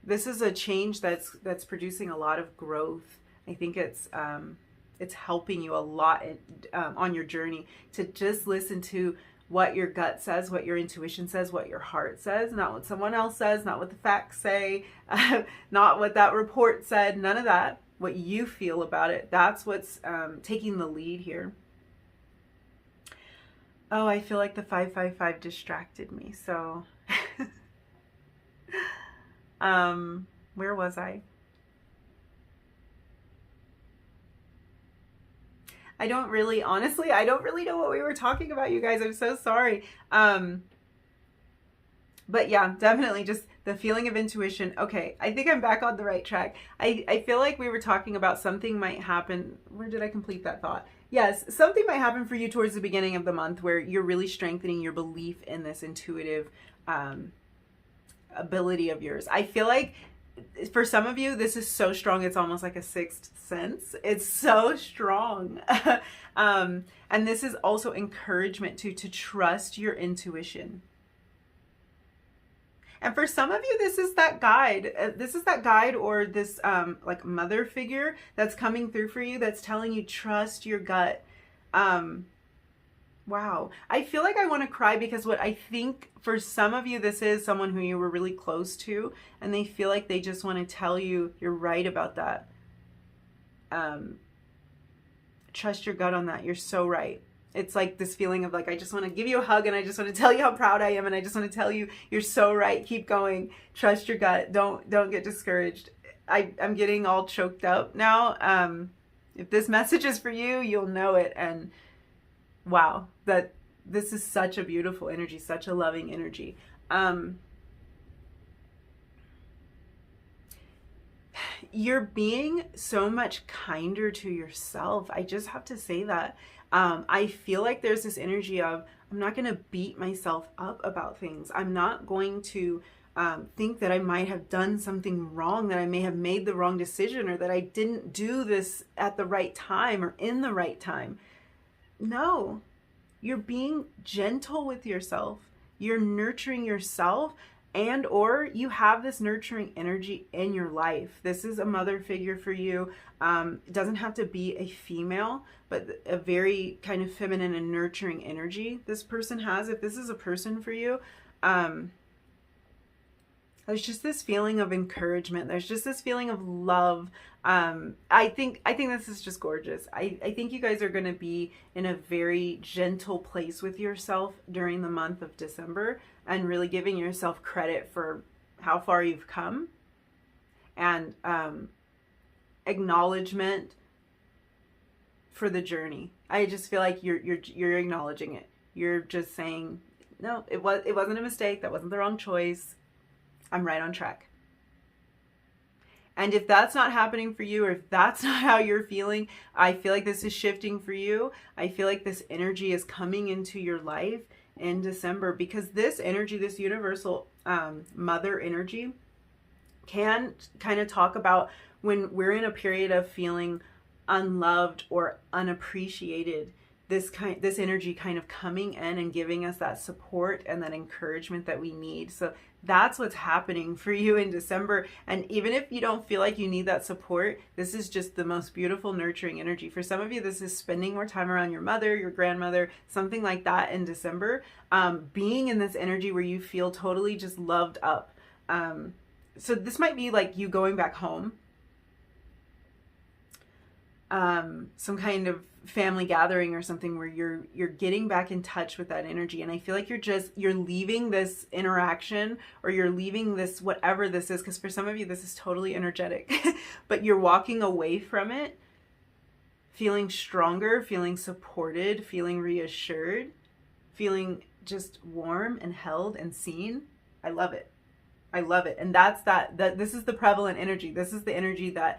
This is a change that's producing a lot of growth. I think it's helping you a lot on your journey to just listen to what your gut says, what your intuition says, what your heart says, not what someone else says, not what the facts say, not what that report said, none of that. What you feel about it, that's what's taking the lead here. Oh, I feel like the 555 distracted me. So, where was I? Honestly, I don't really know what we were talking about, you guys. I'm so sorry. But yeah, definitely just the feeling of intuition. Okay, I think I'm back on the right track. I feel like we were talking about something might happen. Where did I complete that thought? Yes, something might happen for you towards the beginning of the month where you're really strengthening your belief in this intuitive ability of yours. I feel like for some of you, this is so strong, it's almost like a sixth sense. It's so strong. And this is also encouragement to trust your intuition. And for some of you, this is that guide. This is that guide or this like mother figure that's coming through for you that's telling you trust your gut. Wow. I feel like I want to cry because what I think for some of you, this is someone who you were really close to, and they feel like they just want to tell you you're right about that. Trust your gut on that. You're so right. It's like this feeling of like, I just want to give you a hug and I just want to tell you how proud I am. And I just want to tell you, you're so right. Keep going. Trust your gut. Don't get discouraged. I'm getting all choked up now. If this message is for you, you'll know it. And wow, that this is such a beautiful energy, such a loving energy. You're being so much kinder to yourself. I just have to say that. I feel like there's this energy of, I'm not going to beat myself up about things. I'm not going to think that I might have done something wrong, that I may have made the wrong decision, or that I didn't do this at the right time or in the right time. No, you're being gentle with yourself. You're nurturing yourself, and or you have this nurturing energy in your life. This is a mother figure for you. It doesn't have to be a female, but a very kind of feminine and nurturing energy this person has. If this is a person for you, there's just this feeling of encouragement. There's just this feeling of love. I think this is just gorgeous. I think you guys are going to be in a very gentle place with yourself during the month of December, and really giving yourself credit for how far you've come, and acknowledgement for the journey. I just feel like you're acknowledging it. You're just saying, no, it wasn't a mistake. That wasn't the wrong choice. I'm right on track. And if that's not happening for you, or if that's not how you're feeling, I feel like this is shifting for you. I feel like this energy is coming into your life in December, because this energy, this universal mother energy, can kind of talk about when we're in a period of feeling unloved or unappreciated. This energy kind of coming in and giving us that support and that encouragement that we need. So that's what's happening for you in December. And even if you don't feel like you need that support, this is just the most beautiful, nurturing energy. For some of you, this is spending more time around your mother, your grandmother, something like that in December. Being in this energy where you feel totally just loved up. So this might be like you going back home. Some kind of family gathering or something where you're getting back in touch with that energy. And I feel like you're leaving this interaction, or you're leaving this, whatever this is, because for some of you this is totally energetic, but you're walking away from it feeling stronger, feeling supported, feeling reassured, feeling just warm and held and seen. I love it. I love it. And that's that this is the prevalent energy. This is the energy that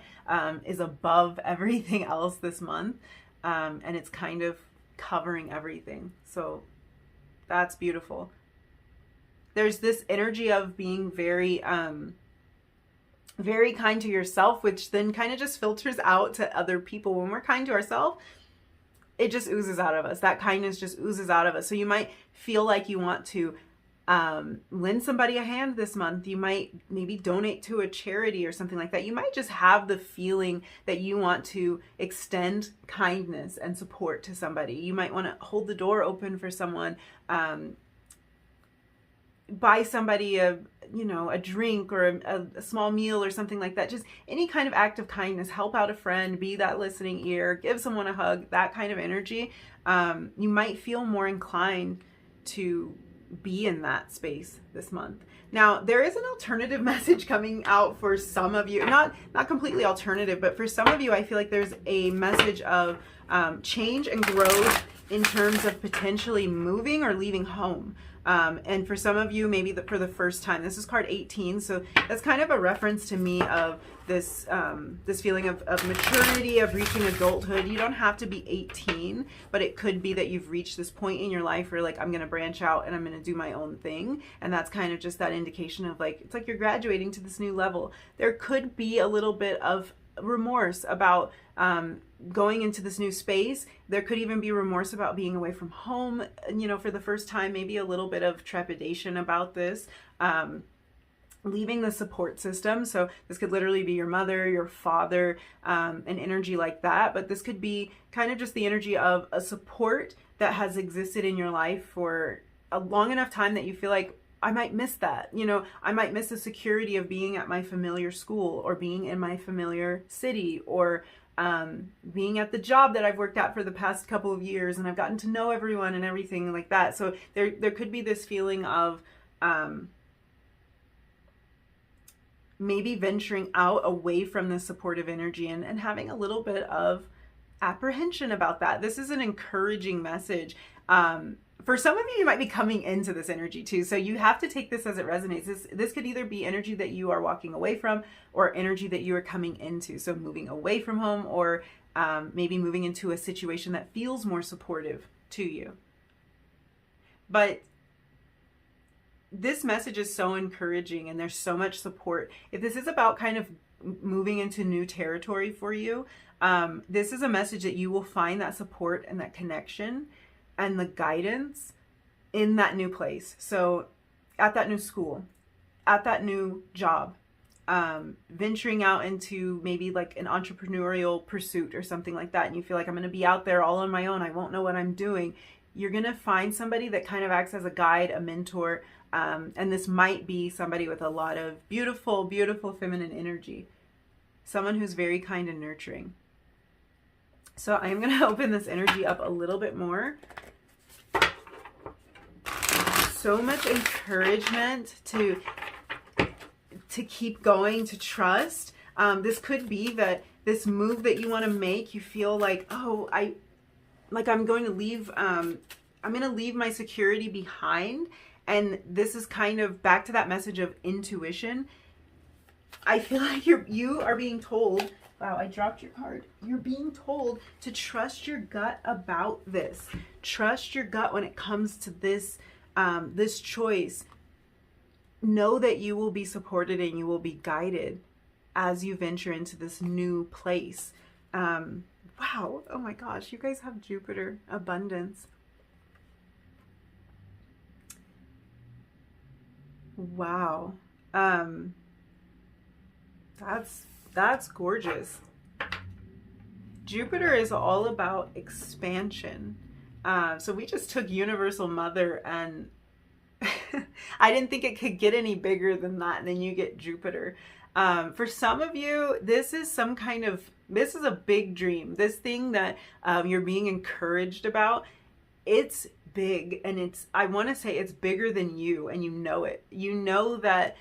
is above everything else this month. And it's kind of covering everything. So that's beautiful. There's this energy of being very, very kind to yourself, which then kind of just filters out to other people. When we're kind to ourselves, it just oozes out of us. That kindness just oozes out of us. So you might feel like you want to lend somebody a hand this month. You might maybe donate to a charity or something like that. You might just have the feeling that you want to extend kindness and support to somebody. You might want to hold the door open for someone, buy somebody a drink or a small meal or something like that. Just any kind of act of kindness. Help out a friend, be that listening ear, give someone a hug, that kind of energy. You might feel more inclined to be in that space this month. Now, there is an alternative message coming out for some of you. Not completely alternative, but for some of you, I feel like there's a message of change and growth in terms of potentially moving or leaving home. And for some of you, maybe for the first time. This is card 18, so that's kind of a reference to me of this this feeling of maturity, of reaching adulthood. You don't have to be 18, but it could be that you've reached this point in your life where, like, I'm going to branch out and I'm going to do my own thing. And that's kind of just that indication of, like, it's like you're graduating to this new level. There could be a little bit of remorse about going into this new space. There could even be remorse about being away from home, for the first time. Maybe a little bit of trepidation about this, leaving the support system. So this could literally be your mother, your father, an energy like that. But this could be kind of just the energy of a support that has existed in your life for a long enough time that you feel like, I might miss that. I might miss the security of being at my familiar school, or being in my familiar city, or being at the job that I've worked at for the past couple of years, and I've gotten to know everyone and everything like that. So there could be this feeling of maybe venturing out away from the supportive energy and having a little bit of apprehension about that. This is an encouraging message. For some of you, you might be coming into this energy too. So you have to take this as it resonates. This could either be energy that you are walking away from, or energy that you are coming into. So moving away from home, or maybe moving into a situation that feels more supportive to you. But this message is so encouraging, and there's so much support. If this is about kind of moving into new territory for you, this is a message that you will find that support and that connection and the guidance in that new place. So at that new school, at that new job, venturing out into maybe like an entrepreneurial pursuit or something like that, and you feel like, I'm going to be out there all on my own, I won't know what I'm doing. You're going to find somebody that kind of acts as a guide, a mentor, and this might be somebody with a lot of beautiful, beautiful feminine energy. Someone who's very kind and nurturing. So I am going to open this energy up a little bit more. So much encouragement to keep going, to trust. This could be that this move that you want to make, you feel like, oh, I'm going to leave, I'm going to leave my security behind. And this is kind of back to that message of intuition. I feel like you are being told, wow, I dropped your card. You're being told to trust your gut about this. Trust your gut when it comes to this, this choice. Know that you will be supported and you will be guided as you venture into this new place. Wow. Oh my gosh. You guys have Jupiter, abundance. Wow. That's gorgeous. Jupiter is all about expansion. So we just took Universal Mother, and I didn't think it could get any bigger than that. And then you get Jupiter. For some of you, this is a big dream. This thing that you're being encouraged about, it's big, and I want to say it's bigger than you, and you know it. You know that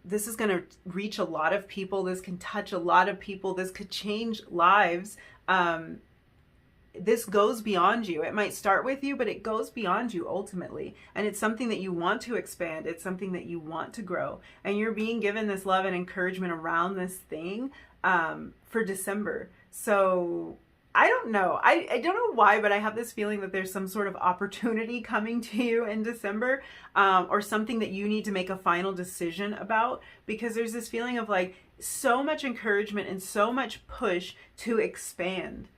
this is going to reach a lot of people. This can touch a lot of people. This could change lives. This goes beyond you. It might start with you, but it goes beyond you ultimately. And it's something that you want to expand. It's something that you want to grow. And you're being given this love and encouragement around this thing for December. So I don't know. I don't know why, but I have this feeling that there's some sort of opportunity coming to you in December, or something that you need to make a final decision about, because there's this feeling of like so much encouragement and so much push to expand.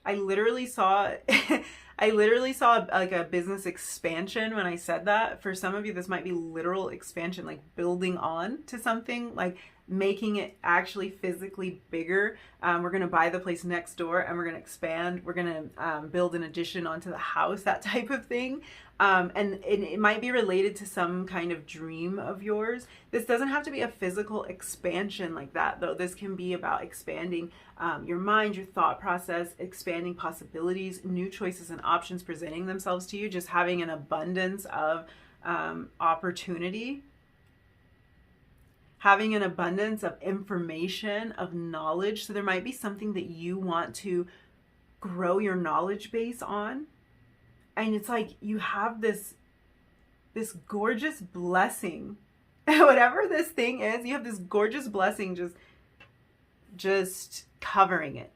I literally saw like a business expansion when I said that. For some of you, this might be literal expansion, like building on to something, like making it actually physically bigger. We're going to buy the place next door and we're going to expand. We're going to build an addition onto the house, that type of thing. And it might be related to some kind of dream of yours. This doesn't have to be a physical expansion like that, though. This can be about expanding your mind, your thought process, expanding possibilities, new choices and options presenting themselves to you, just having an abundance of opportunity, having an abundance of information, of knowledge. So there might be something that you want to grow your knowledge base on. And it's like you have this gorgeous blessing. Whatever this thing is, you have this gorgeous blessing just covering it.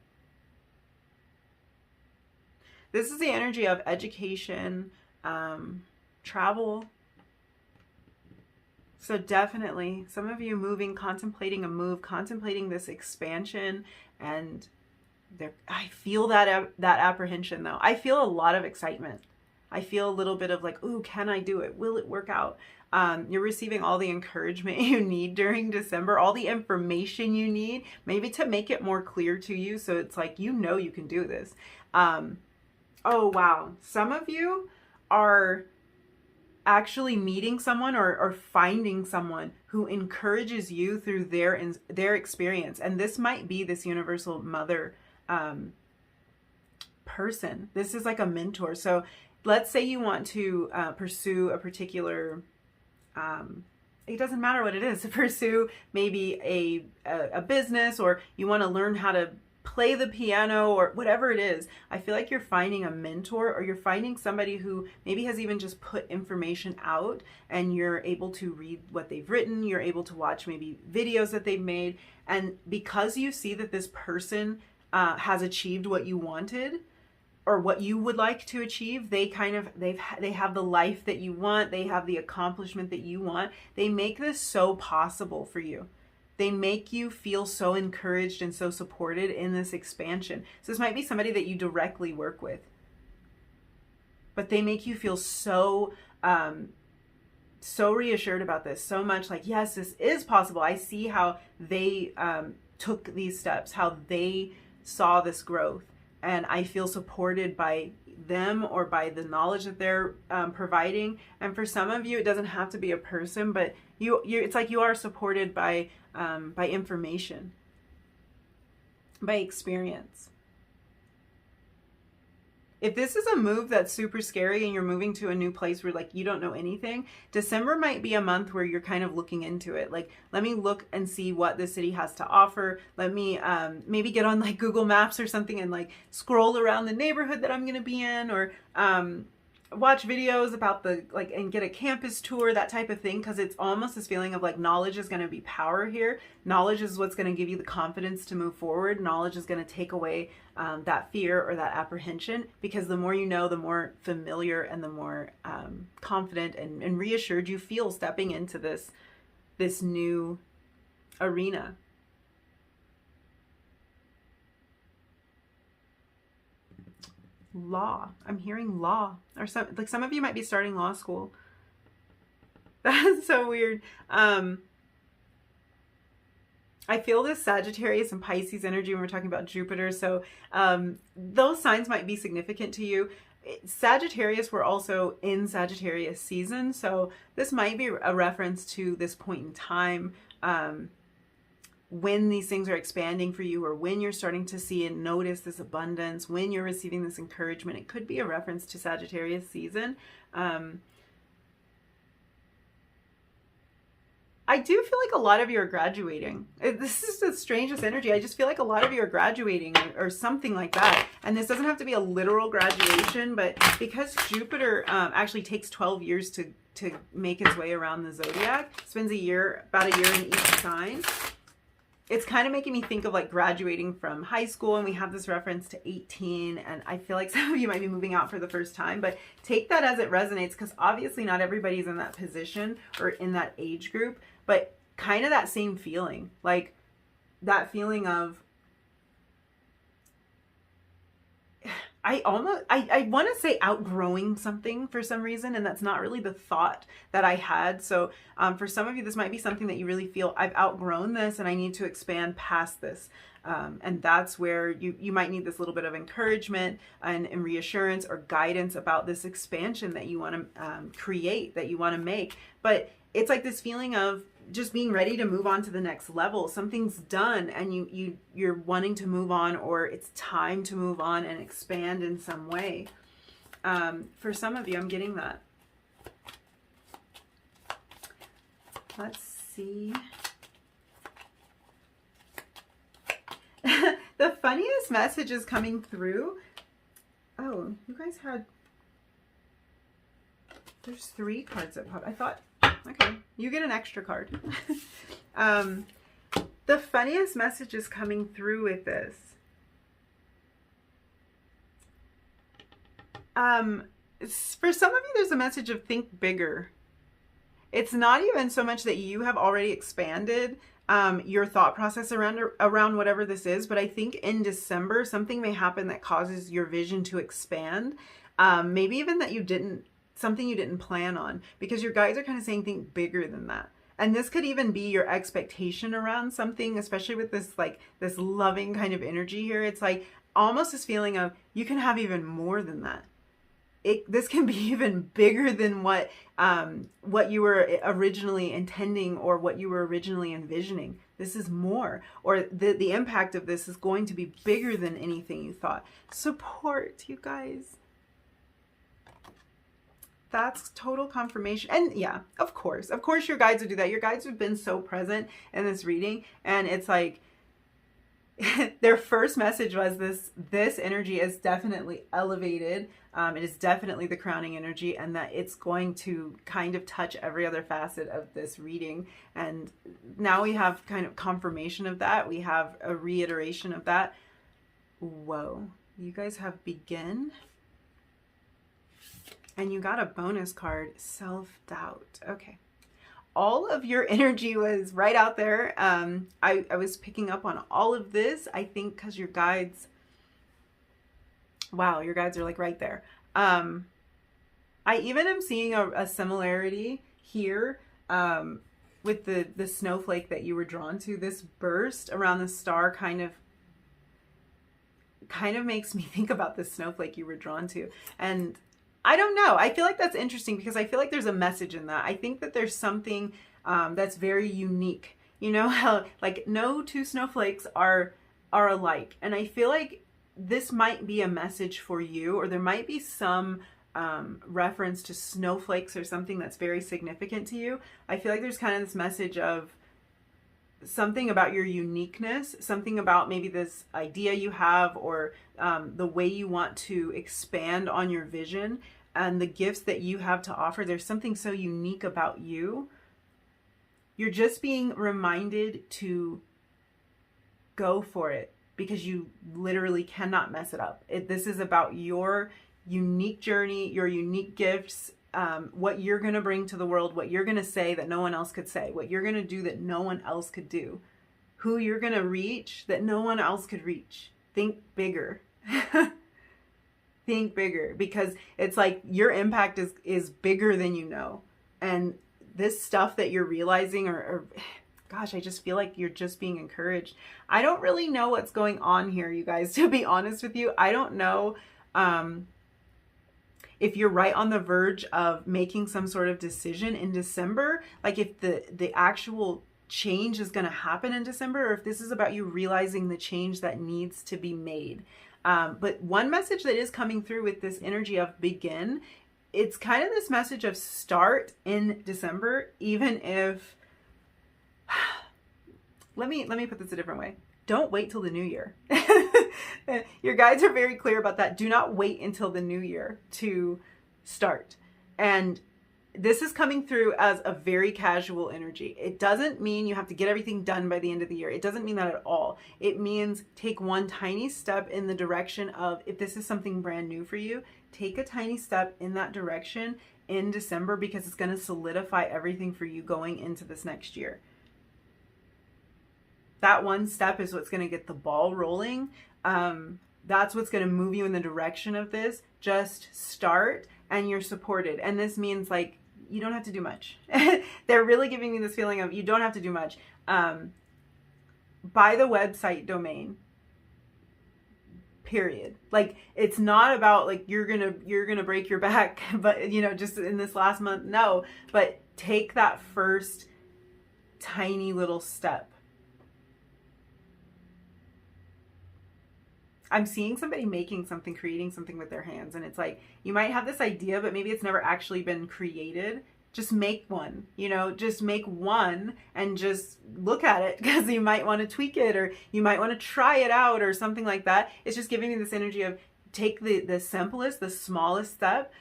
This is the energy of education, travel. So definitely, some of you moving, contemplating a move, contemplating this expansion, and I feel that apprehension though. I feel a lot of excitement. I feel a little bit of like, ooh, can I do it? Will it work out? You're receiving all the encouragement you need during December, all the information you need, maybe to make it more clear to you. So it's like, you know, you can do this. Oh, wow. Some of you are actually meeting someone or finding someone who encourages you through their experience. And this might be this Universal Mother person. This is like a mentor. So let's say you want to pursue a particular, it doesn't matter what it is, to pursue maybe a business, or you want to learn how to play the piano, or whatever it is. I feel like you're finding a mentor, or you're finding somebody who maybe has even just put information out, and you're able to read what they've written. You're able to watch maybe videos that they've made. And because you see that this person has achieved what you wanted, or what you would like to achieve, they have the life that you want. They have the accomplishment that you want. They make this so possible for you. They make you feel so encouraged and so supported in this expansion. So this might be somebody that you directly work with, but they make you feel so reassured about this, so much like, yes, this is possible. I see how they took these steps, how they saw this growth, and I feel supported by them or by the knowledge that they're providing. And for some of you, it doesn't have to be a person, but it's like you are supported by information, by experience. If this is a move that's super scary and you're moving to a new place where like you don't know anything, December might be a month where you're kind of looking into it. Like, let me look and see what the city has to offer. Let me maybe get on like Google Maps or something and like scroll around the neighborhood that I'm going to be in, or watch videos about the, like, and get a campus tour, that type of thing, because it's almost this feeling of like knowledge is going to be power here. Knowledge is what's going to give you the confidence to move forward. Knowledge is going to take away that fear or that apprehension, because the more you know, the more familiar and the more confident and reassured you feel stepping into this new arena. Law. I'm hearing law, or some of you might be starting law school. That's so weird. I feel this Sagittarius and Pisces energy when we're talking about Jupiter. So those signs might be significant to you. Sagittarius, we're also in Sagittarius season. So this might be a reference to this point in time when these things are expanding for you, or when you're starting to see and notice this abundance, when you're receiving this encouragement. It could be a reference to Sagittarius season. I do feel like a lot of you are graduating. This is the strangest energy. I just feel like a lot of you are graduating or something like that. And this doesn't have to be a literal graduation, but because Jupiter actually takes 12 years to make its way around the zodiac, spends about a year in each sign. It's kind of making me think of like graduating from high school, and we have this reference to 18, and I feel like some of you might be moving out for the first time, but take that as it resonates, because obviously not everybody's in that position or in that age group, but kind of that same feeling, like that feeling of, I want to say outgrowing something for some reason, and that's not really the thought that I had. So for some of you, this might be something that you really feel, I've outgrown this and I need to expand past this. And that's where you might need this little bit of encouragement and reassurance or guidance about this expansion that you want to create, that you want to make. But it's like this feeling of just being ready to move on to the next level. Something's done and you're wanting to move on, or it's time to move on and expand in some way. For some of you, I'm getting that. Let's see. The funniest message is coming through. Oh, you guys had, there's 3 cards that pop. I thought, okay, you get an extra card. The funniest message is coming through with this. For some of you, there's a message of think bigger. It's not even so much that you have already expanded your thought process around whatever this is, but I think in December, something may happen that causes your vision to expand. Maybe even that something you didn't plan on, because your guides are kind of saying think bigger than that. And this could even be your expectation around something, especially with this, like, this loving kind of energy here. It's like almost this feeling of you can have even more than that. This can be even bigger than what you were originally intending or what you were originally envisioning. This is more, or the impact of this is going to be bigger than anything you thought. Support, you guys. That's total confirmation. And yeah, of course your guides would do that. Your guides have been so present in this reading, and it's like their first message was this energy is definitely elevated. It is definitely the crowning energy, and that it's going to kind of touch every other facet of this reading. And now we have kind of confirmation of that. We have a reiteration of that. Whoa, you guys have begin. And you got a bonus card, self-doubt. Okay. All of your energy was right out there. I was picking up on all of this, I think, because your guides, wow, your guides are like right there. I even am seeing a similarity here with the snowflake that you were drawn to. This burst around the star kind of makes me think about this snowflake you were drawn to. And I don't know. I feel like that's interesting because I feel like there's a message in that. I think that there's something that's very unique. You know how like no 2 snowflakes are alike. And I feel like this might be a message for you, or there might be some reference to snowflakes or something that's very significant to you. I feel like there's kind of this message of something about your uniqueness, something about maybe this idea you have, or the way you want to expand on your vision. and the gifts that you have to offer. There's something so unique about you. You're just being reminded to go for it, because you literally cannot mess it up. This is about your unique journey, your unique gifts, what you're going to bring to the world, what you're going to say that no one else could say, what you're going to do that no one else could do, who you're going to reach that no one else could reach. Think bigger. Think bigger, because it's like your impact is bigger than you know. And this stuff that you're realizing, or gosh, I just feel like you're just being encouraged. I don't really know what's going on here, you guys, to be honest with you. I don't know if you're right on the verge of making some sort of decision in December, like if the actual change is going to happen in December, or if this is about you realizing the change that needs to be made. But one message that is coming through with this energy of begin, it's kind of this message of start in December, even if, let me put this a different way. Don't wait till the new year. Your guides are very clear about that. Do not wait until the new year to start. And this is coming through as a very casual energy. It doesn't mean you have to get everything done by the end of the year. It doesn't mean that at all. It means take one tiny step in the direction of, if this is something brand new for you, take a tiny step in that direction in December, because it's going to solidify everything for you going into this next year. That one step is what's going to get the ball rolling. That's what's going to move you in the direction of this. Just start and you're supported. And this means like, you don't have to do much. They're really giving me this feeling of you don't have to do much. Buy the website domain. Period. Like, it's not about like you're gonna break your back, but just in this last month. No, but take that first tiny little step. I'm seeing somebody making something, creating something with their hands. And it's like, you might have this idea, but maybe it's never actually been created. Just make one, just make one and just look at it, because you might want to tweak it, or you might want to try it out or something like that. It's just giving me this energy of take the simplest, the smallest step,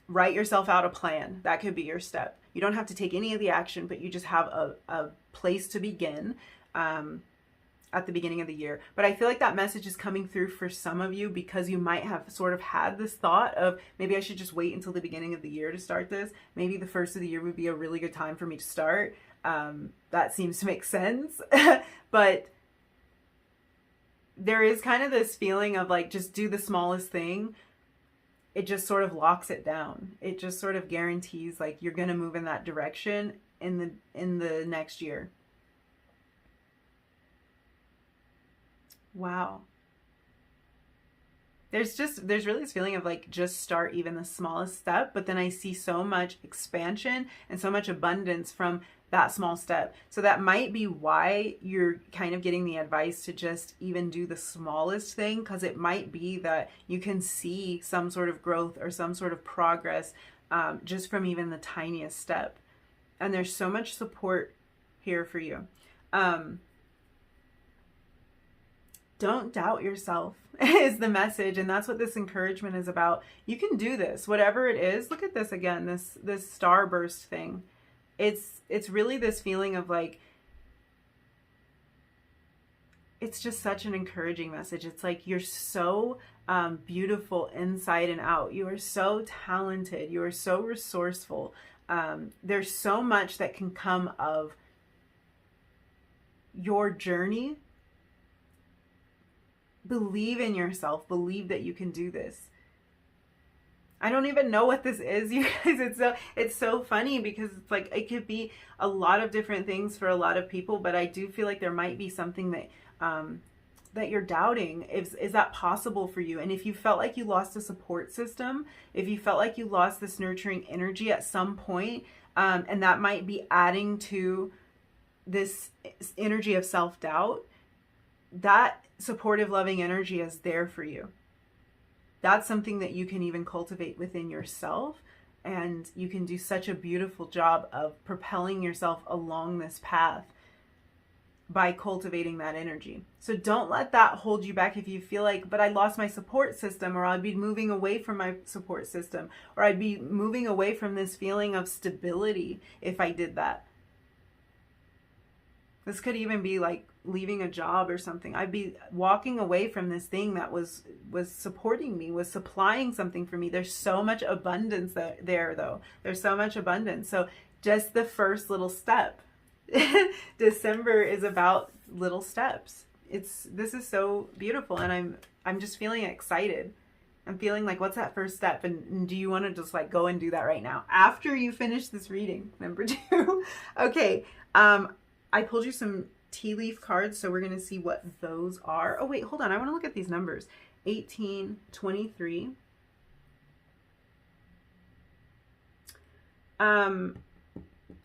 write yourself out a plan. That could be your step. You don't have to take any of the action, but you just have a place to begin. At the beginning of the year. But I feel like that message is coming through for some of you, because you might have sort of had this thought of, maybe I should just wait until the beginning of the year to start this. Maybe the first of the year would be a really good time for me to start. That seems to make sense. But there is kind of this feeling of like, just do the smallest thing. It just sort of locks it down. It just sort of guarantees like you're going to move in that direction in the next year. Wow. There's really this feeling of like, just start even the smallest step, but then I see so much expansion and so much abundance from that small step. So that might be why you're kind of getting the advice to just even do the smallest thing, because it might be that you can see some sort of growth or some sort of progress just from even the tiniest step. And there's so much support here for you. Don't doubt yourself is the message. And that's what this encouragement is about. You can do this, whatever it is. Look at this again, this starburst thing. It's really this feeling of like, it's just such an encouraging message. It's like, you're so beautiful inside and out. You are so talented. You are so resourceful. There's so much that can come of your journey. Believe in yourself. Believe that you can do this. I don't even know what this is, you guys. It's so funny, because it's like, it could be a lot of different things for a lot of people, but I do feel like there might be something that that you're doubting. Is that possible for you? And if you felt like you lost a support system, if you felt like you lost this nurturing energy at some point, and that might be adding to this energy of self-doubt, that supportive, loving energy is there for you. That's something that you can even cultivate within yourself. And you can do such a beautiful job of propelling yourself along this path by cultivating that energy. So don't let that hold you back if you feel like, but I lost my support system, or I'd be moving away from my support system, or I'd be moving away from this feeling of stability if I did that. This could even be like leaving a job or something. I'd be walking away from this thing that was supporting me, was supplying something for me. There's so much abundance there though. There's so much abundance. So just the first little step. December is about little steps. This is so beautiful, and I'm just feeling excited. I'm feeling like, what's that first step? And do you want to just like go and do that right now after you finish this reading? Number 2. Okay. I pulled you some tea leaf cards, so we're going to see what those are. Oh, wait, hold on. I want to look at these numbers. 18, 23.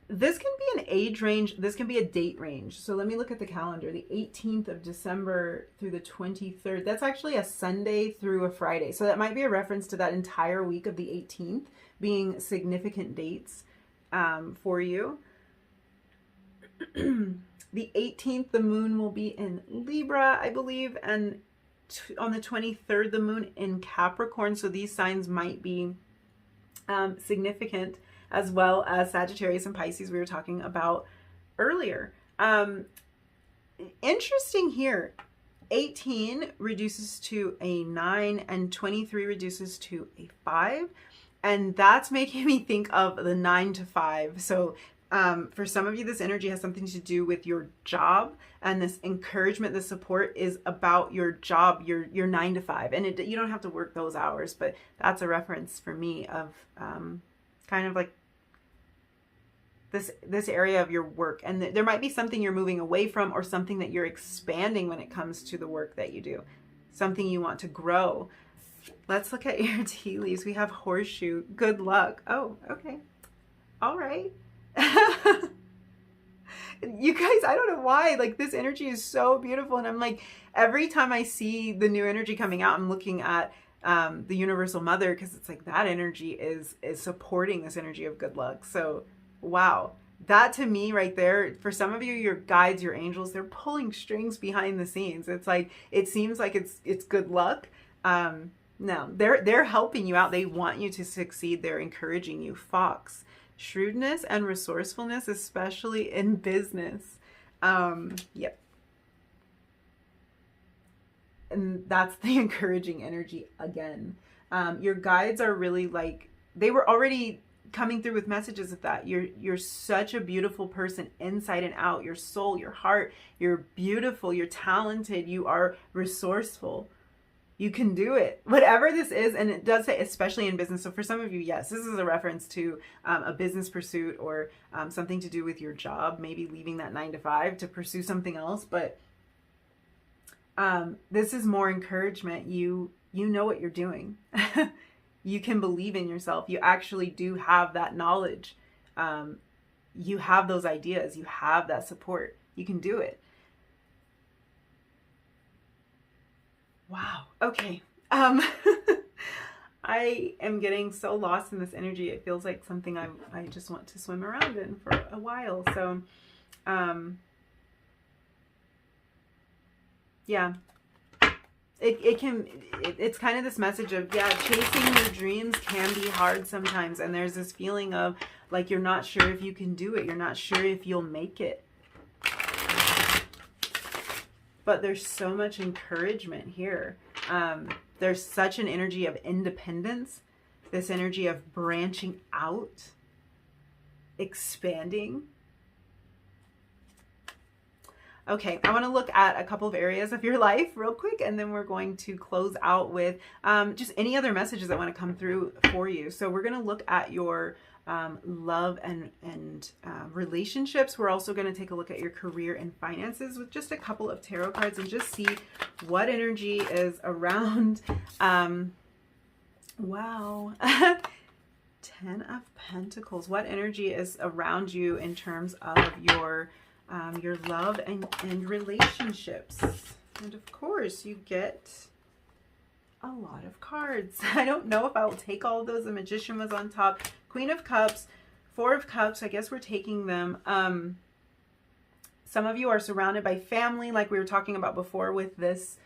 This can be an age range. This can be a date range. So let me look at the calendar. The 18th of December through the 23rd. That's actually a Sunday through a Friday. So that might be a reference to that entire week of the 18th being significant dates for you. The 18th, the moon will be in Libra, I believe, and on the 23rd, the moon in Capricorn. So these signs might be significant, as well as Sagittarius and Pisces we were talking about earlier. Interesting here, 18 reduces to a 9 and 23 reduces to a 5. And that's making me think of the 9 to 5. So for some of you, this energy has something to do with your job, and this encouragement, the support is about your job, your 9 to 5. And you don't have to work those hours, but that's a reference for me of kind of like this area of your work. And there might be something you're moving away from, or something that you're expanding when it comes to the work that you do, something you want to grow. Let's look at your tea leaves. We have horseshoe, good luck. Oh, okay. All right. You guys, I don't know why, like, this energy is so beautiful. And I'm like, every time I see the new energy coming out, I'm looking at the universal mother, because it's like that energy is supporting this energy of good luck. So wow, that to me right there, for some of you, your guides, your angels, they're pulling strings behind the scenes. It's like, it seems like it's good luck. No, they're helping you out. They want you to succeed. They're encouraging you. Fox, shrewdness and resourcefulness, especially in business. Yep. And that's the encouraging energy again. Your guides are really like, they were already coming through with messages of that. You're such a beautiful person inside and out. Your soul, your heart, you're beautiful, you're talented, you are resourceful. You can do it. Whatever this is, and it does say especially in business. So for some of you, yes, this is a reference to a business pursuit, or something to do with your job, maybe leaving that 9 to 5 to pursue something else. But this is more encouragement. You know what you're doing. You can believe in yourself. You actually do have that knowledge. You have those ideas. You have that support. You can do it. Wow. Okay. I am getting so lost in this energy. It feels like something I just want to swim around in for a while. So, yeah. It's kind of this message of, yeah, chasing your dreams can be hard sometimes. And there's this feeling of like, you're not sure if you can do it. You're not sure if you'll make it. But there's so much encouragement here. There's such an energy of independence, this energy of branching out, expanding. Okay, I want to look at a couple of areas of your life real quick, and then we're going to close out with just any other messages that want to come through for you. So we're going to look at your love and relationships. We're also going to take a look at your career and finances with just a couple of tarot cards and just see what energy is around. Wow. 10 of Pentacles. What energy is around you in terms of your love and relationships? And of course, you get a lot of cards. I don't know if I will take all of those. The Magician was on top. Queen of Cups, Four of Cups. I guess we're taking them. Some of you are surrounded by family, like we were talking about before with this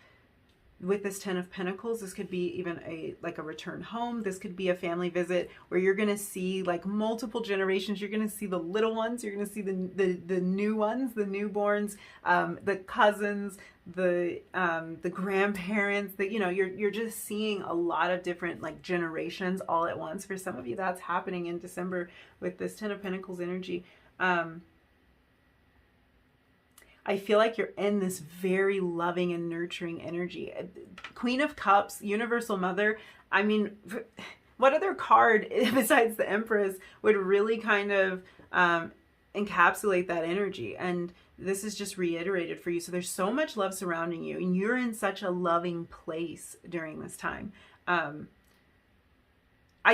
Ten of Pentacles. This could be even a return home. This could be a family visit where you're going to see like multiple generations. You're going to see the little ones. You're going to see the new ones, the newborns, the cousins, the grandparents. That, you know, you're just seeing a lot of different like generations all at once. For some of you, that's happening in December with this Ten of Pentacles energy. I feel like you're in this very loving and nurturing energy. Queen of Cups, Universal Mother. I mean, what other card besides the Empress would really kind of encapsulate that energy? And this is just reiterated for you. So there's so much love surrounding you, and you're in such a loving place during this time. I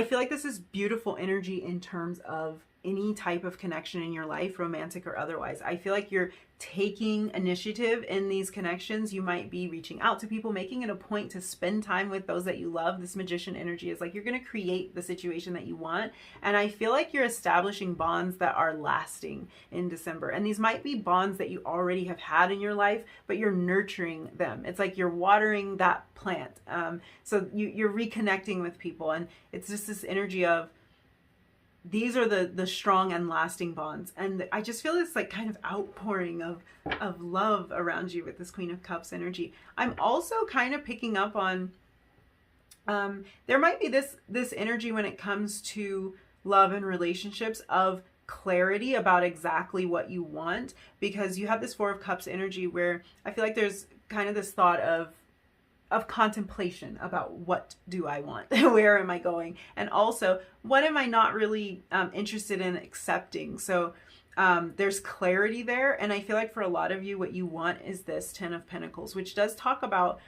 feel like this is beautiful energy in terms of any type of connection in your life, romantic or otherwise. I feel like you're taking initiative in these connections. You might be reaching out to people, making it a point to spend time with those that you love. This Magician energy is like you're going to create the situation that you want. And I feel like you're establishing bonds that are lasting in December. And these might be bonds that you already have had in your life, but you're nurturing them. It's like you're watering that plant. So you're reconnecting with people. And it's just this energy of, these are the strong and lasting bonds. And I just feel this like kind of outpouring of love around you with this Queen of Cups energy. I'm also kind of picking up on, there might be this energy when it comes to love and relationships of clarity about exactly what you want, because you have this Four of Cups energy where I feel like there's kind of this thought of contemplation about what do I want, where am I going, and also what am I not really interested in accepting. So there's clarity there, and I feel like for a lot of you what you want is this Ten of Pentacles, which does talk about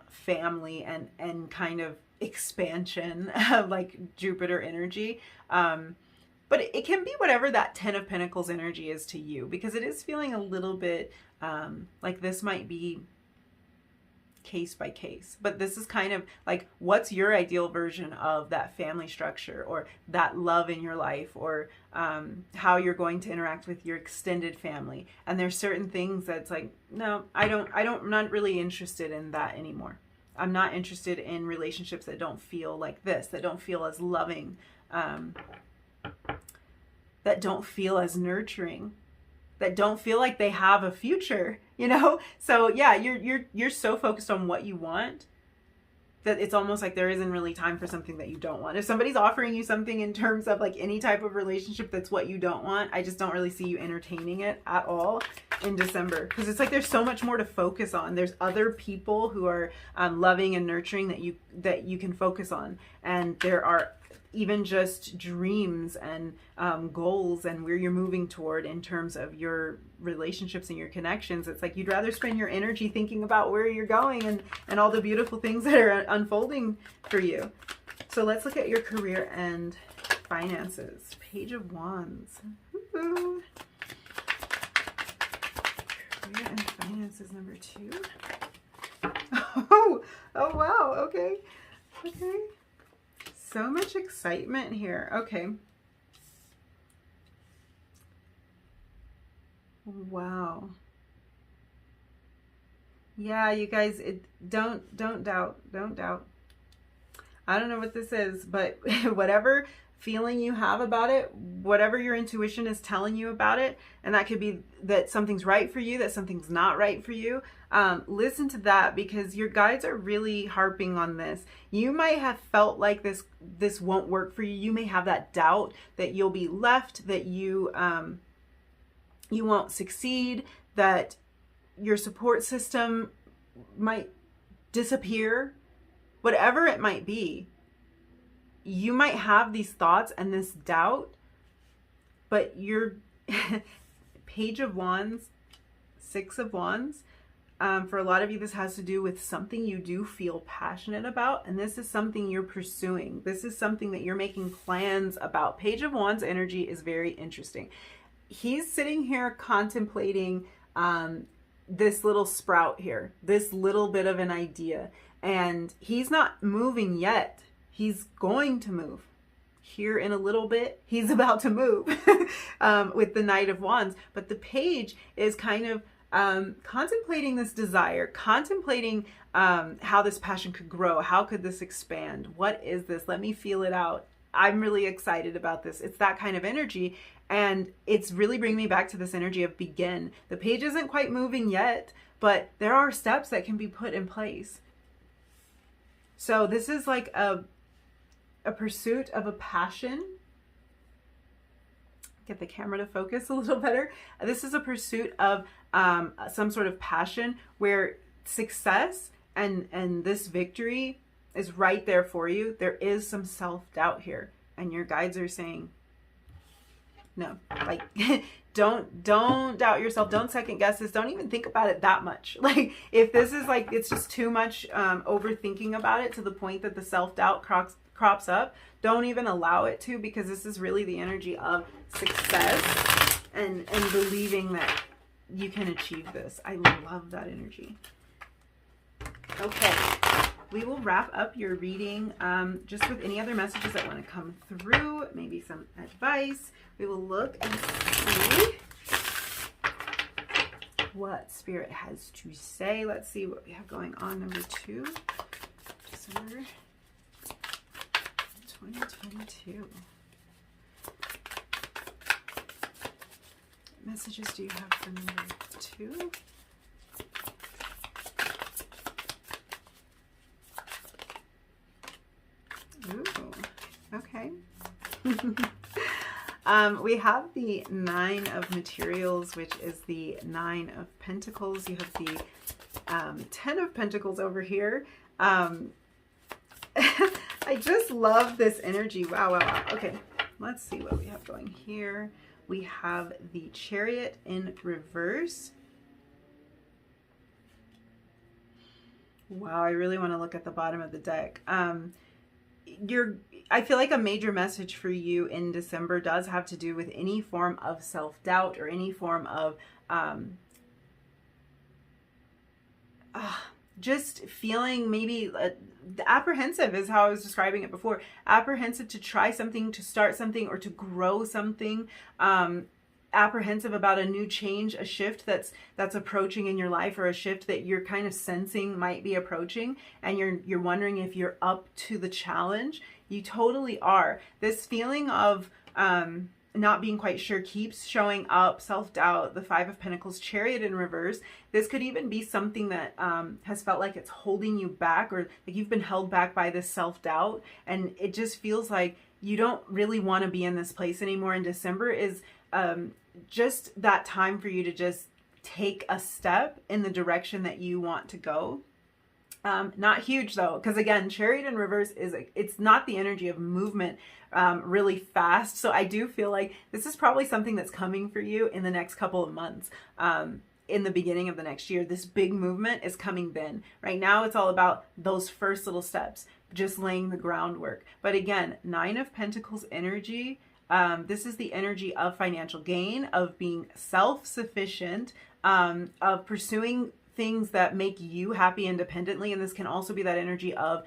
family and kind of expansion, like Jupiter energy. But it can be whatever that Ten of Pentacles energy is to you, because it is feeling a little bit like this might be case by case, but this is kind of like, what's your ideal version of that family structure, or that love in your life, or how you're going to interact with your extended family. And there's certain things that's like, no, I'm not really interested in that anymore. I'm not interested in relationships that don't feel like this, that don't feel as loving, that don't feel as nurturing, that don't feel like they have a future, you know? So yeah, you're so focused on what you want that it's almost like there isn't really time for something that you don't want. If somebody's offering you something in terms of like any type of relationship that's what you don't want, I just don't really see you entertaining it at all in December, because it's like there's so much more to focus on. There's other people who are loving and nurturing that you can focus on, and there are even just dreams and goals and where you're moving toward in terms of your relationships and your connections. It's like you'd rather spend your energy thinking about where you're going and all the beautiful things that are unfolding for you. So let's look at your career and finances. Page of Wands. Woo-hoo. Career and finances number 2. Oh wow, okay. So much excitement here. Okay. Wow. Yeah, you guys, don't doubt. I don't know what this is, but whatever feeling you have about it, whatever your intuition is telling you about it, and that could be that something's right for you, that something's not right for you, listen to that, because your guides are really harping on this. You might have felt like this won't work for you. You may have that doubt that you'll be left, that you won't succeed, that your support system might disappear, whatever it might be. You might have these thoughts and this doubt, but your Page of Wands, 6 of Wands, for a lot of you, this has to do with something you do feel passionate about, and this is something you're pursuing. This is something that you're making plans about. Page of Wands energy is very interesting. He's sitting here contemplating this little sprout here, this little bit of an idea, and he's not moving yet. He's going to move. here in a little bit. He's about to move with the Knight of Wands. But the Page is kind of contemplating this desire, contemplating how this passion could grow. How could this expand? What is this? Let me feel it out. I'm really excited about this. It's that kind of energy. And it's really bringing me back to this energy of begin. The Page isn't quite moving yet, but there are steps that can be put in place. So this is like a pursuit of a passion. Get the camera to focus a little better. This is a pursuit of some sort of passion where success and this victory is right there for you. There is some self-doubt here, and your guides are saying, no, like, don't doubt yourself. Don't second guess this. Don't even think about it that much. Like, if this is like, it's just too much overthinking about it to the point that the self-doubt crops up, don't even allow it to, because this is really the energy of success and believing that you can achieve this. I love that energy. Okay, we will wrap up your reading just with any other messages that want to come through, maybe some advice. We will look and see what Spirit has to say. Let's see what we have going on. Number 2, December 2022. What messages do you have for number 2? Ooh, okay. We have the 9 of Materials, which is the 9 of Pentacles. You have the 10 of Pentacles over here. I just love this energy. Wow, wow, wow. Okay, let's see what we have going here. We have the Chariot in reverse. Wow, I really want to look at the bottom of the deck. I feel like a major message for you in December does have to do with any form of self-doubt or any form of just feeling maybe apprehensive is how I was describing it before. Apprehensive to try something, to start something, or to grow something. Apprehensive about a new change, a shift that's approaching in your life, or a shift that you're kind of sensing might be approaching, and you're wondering if you're up to the challenge. You totally are. This feeling of not being quite sure keeps showing up. Self-doubt, the 5 of Pentacles, Chariot in reverse. This could even be something that has felt like it's holding you back, or like you've been held back by this self-doubt, and it just feels like you don't really want to be in this place anymore. And December is just that time for you to just take a step in the direction that you want to go. Not huge though, because again, Chariot in reverse it's not the energy of movement really fast. So I do feel like this is probably something that's coming for you in the next couple of months. In the beginning of the next year, this big movement is coming then. Right now, it's all about those first little steps, just laying the groundwork. But again, 9 of Pentacles energy. This is the energy of financial gain, of being self-sufficient, of pursuing things that make you happy independently. And this can also be that energy of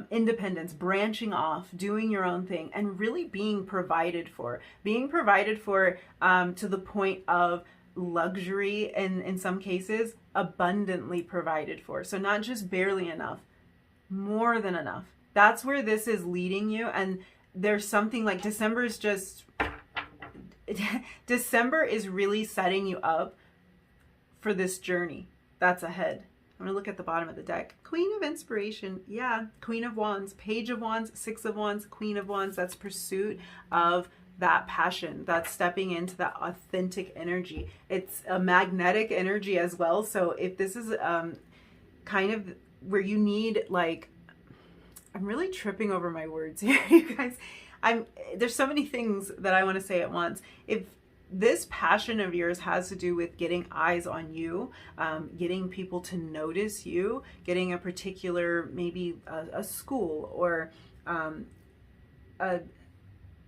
independence, branching off, doing your own thing, and really being provided for. Being provided for to the point of luxury, and in some cases, abundantly provided for. So not just barely enough, more than enough. That's where this is leading you. And there's something like December is just, December is really setting you up for this journey that's ahead. I'm going to look at the bottom of the deck. Queen of Inspiration. Yeah. Queen of Wands, Page of Wands, 6 of Wands, Queen of Wands. That's pursuit of that passion. That's stepping into that authentic energy. It's a magnetic energy as well. So if this is kind of where you need, like, I'm really tripping over my words here, you guys. There's so many things that I want to say at once. If this passion of yours has to do with getting eyes on you, getting people to notice you, getting a particular, maybe a school or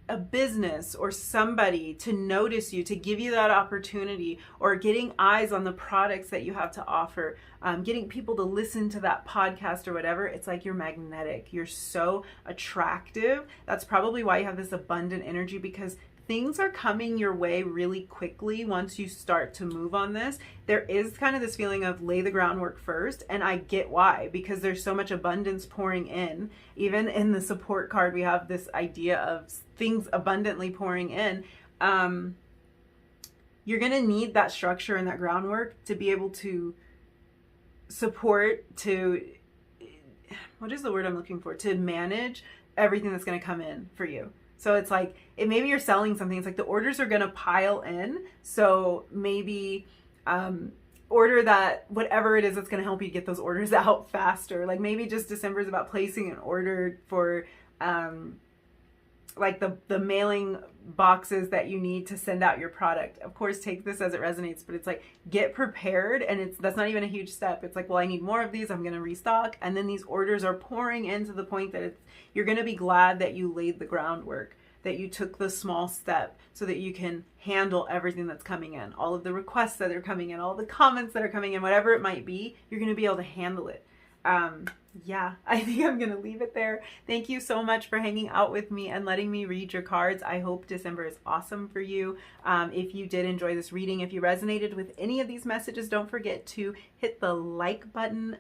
a business or somebody to notice you, to give you that opportunity, or getting eyes on the products that you have to offer, getting people to listen to that podcast or whatever, it's like you're magnetic. You're so attractive. That's probably why you have this abundant energy, because things are coming your way really quickly once you start to move on this. There is kind of this feeling of lay the groundwork first, and I get why, because there's so much abundance pouring in. Even in the support card, we have this idea of things abundantly pouring in. You're going to need that structure and that groundwork to be able to support, to, what is the word I'm looking for? To manage everything that's going to come in for you. So it's like, maybe you're selling something, it's like the orders are going to pile in. So maybe order that, whatever it is that's going to help you get those orders out faster. Like maybe just December is about placing an order for like the mailing boxes that you need to send out your product. Of course, take this as it resonates, but it's like, get prepared. And that's not even a huge step. It's like, well, I need more of these, I'm going to restock. And then these orders are pouring in to the point that you're going to be glad that you laid the groundwork, that you took the small step so that you can handle everything that's coming in, all of the requests that are coming in, all the comments that are coming in, whatever it might be, you're going to be able to handle it. Yeah, I think I'm going to leave it there. Thank you so much for hanging out with me and letting me read your cards. I hope December is awesome for you. If you did enjoy this reading, if you resonated with any of these messages, don't forget to hit the like button,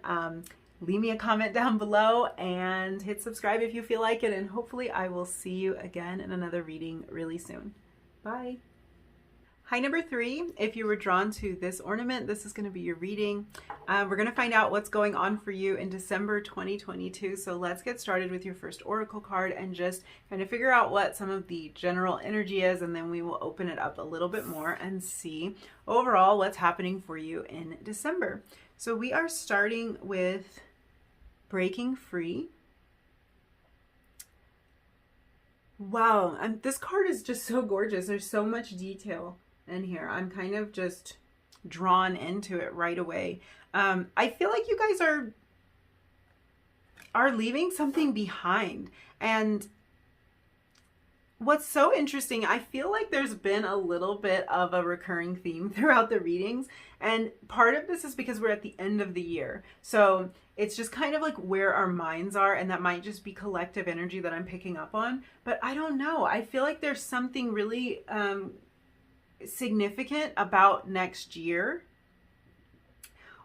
leave me a comment down below, and hit subscribe if you feel like it. And hopefully I will see you again in another reading really soon. Bye. Hi, number 3. If you were drawn to this ornament, this is going to be your reading. We're going to find out what's going on for you in December 2022. So let's get started with your first oracle card and just kind of figure out what some of the general energy is, and then we will open it up a little bit more and see overall what's happening for you in December. So we are starting with breaking free. Wow, this card is just so gorgeous. There's so much detail in here. I'm kind of just drawn into it right away. I feel like you guys are leaving something behind. And what's so interesting, I feel like there's been a little bit of a recurring theme throughout the readings. And part of this is because we're at the end of the year. So it's just kind of like where our minds are, and that might just be collective energy that I'm picking up on. But I don't know. I feel like there's something really significant about next year,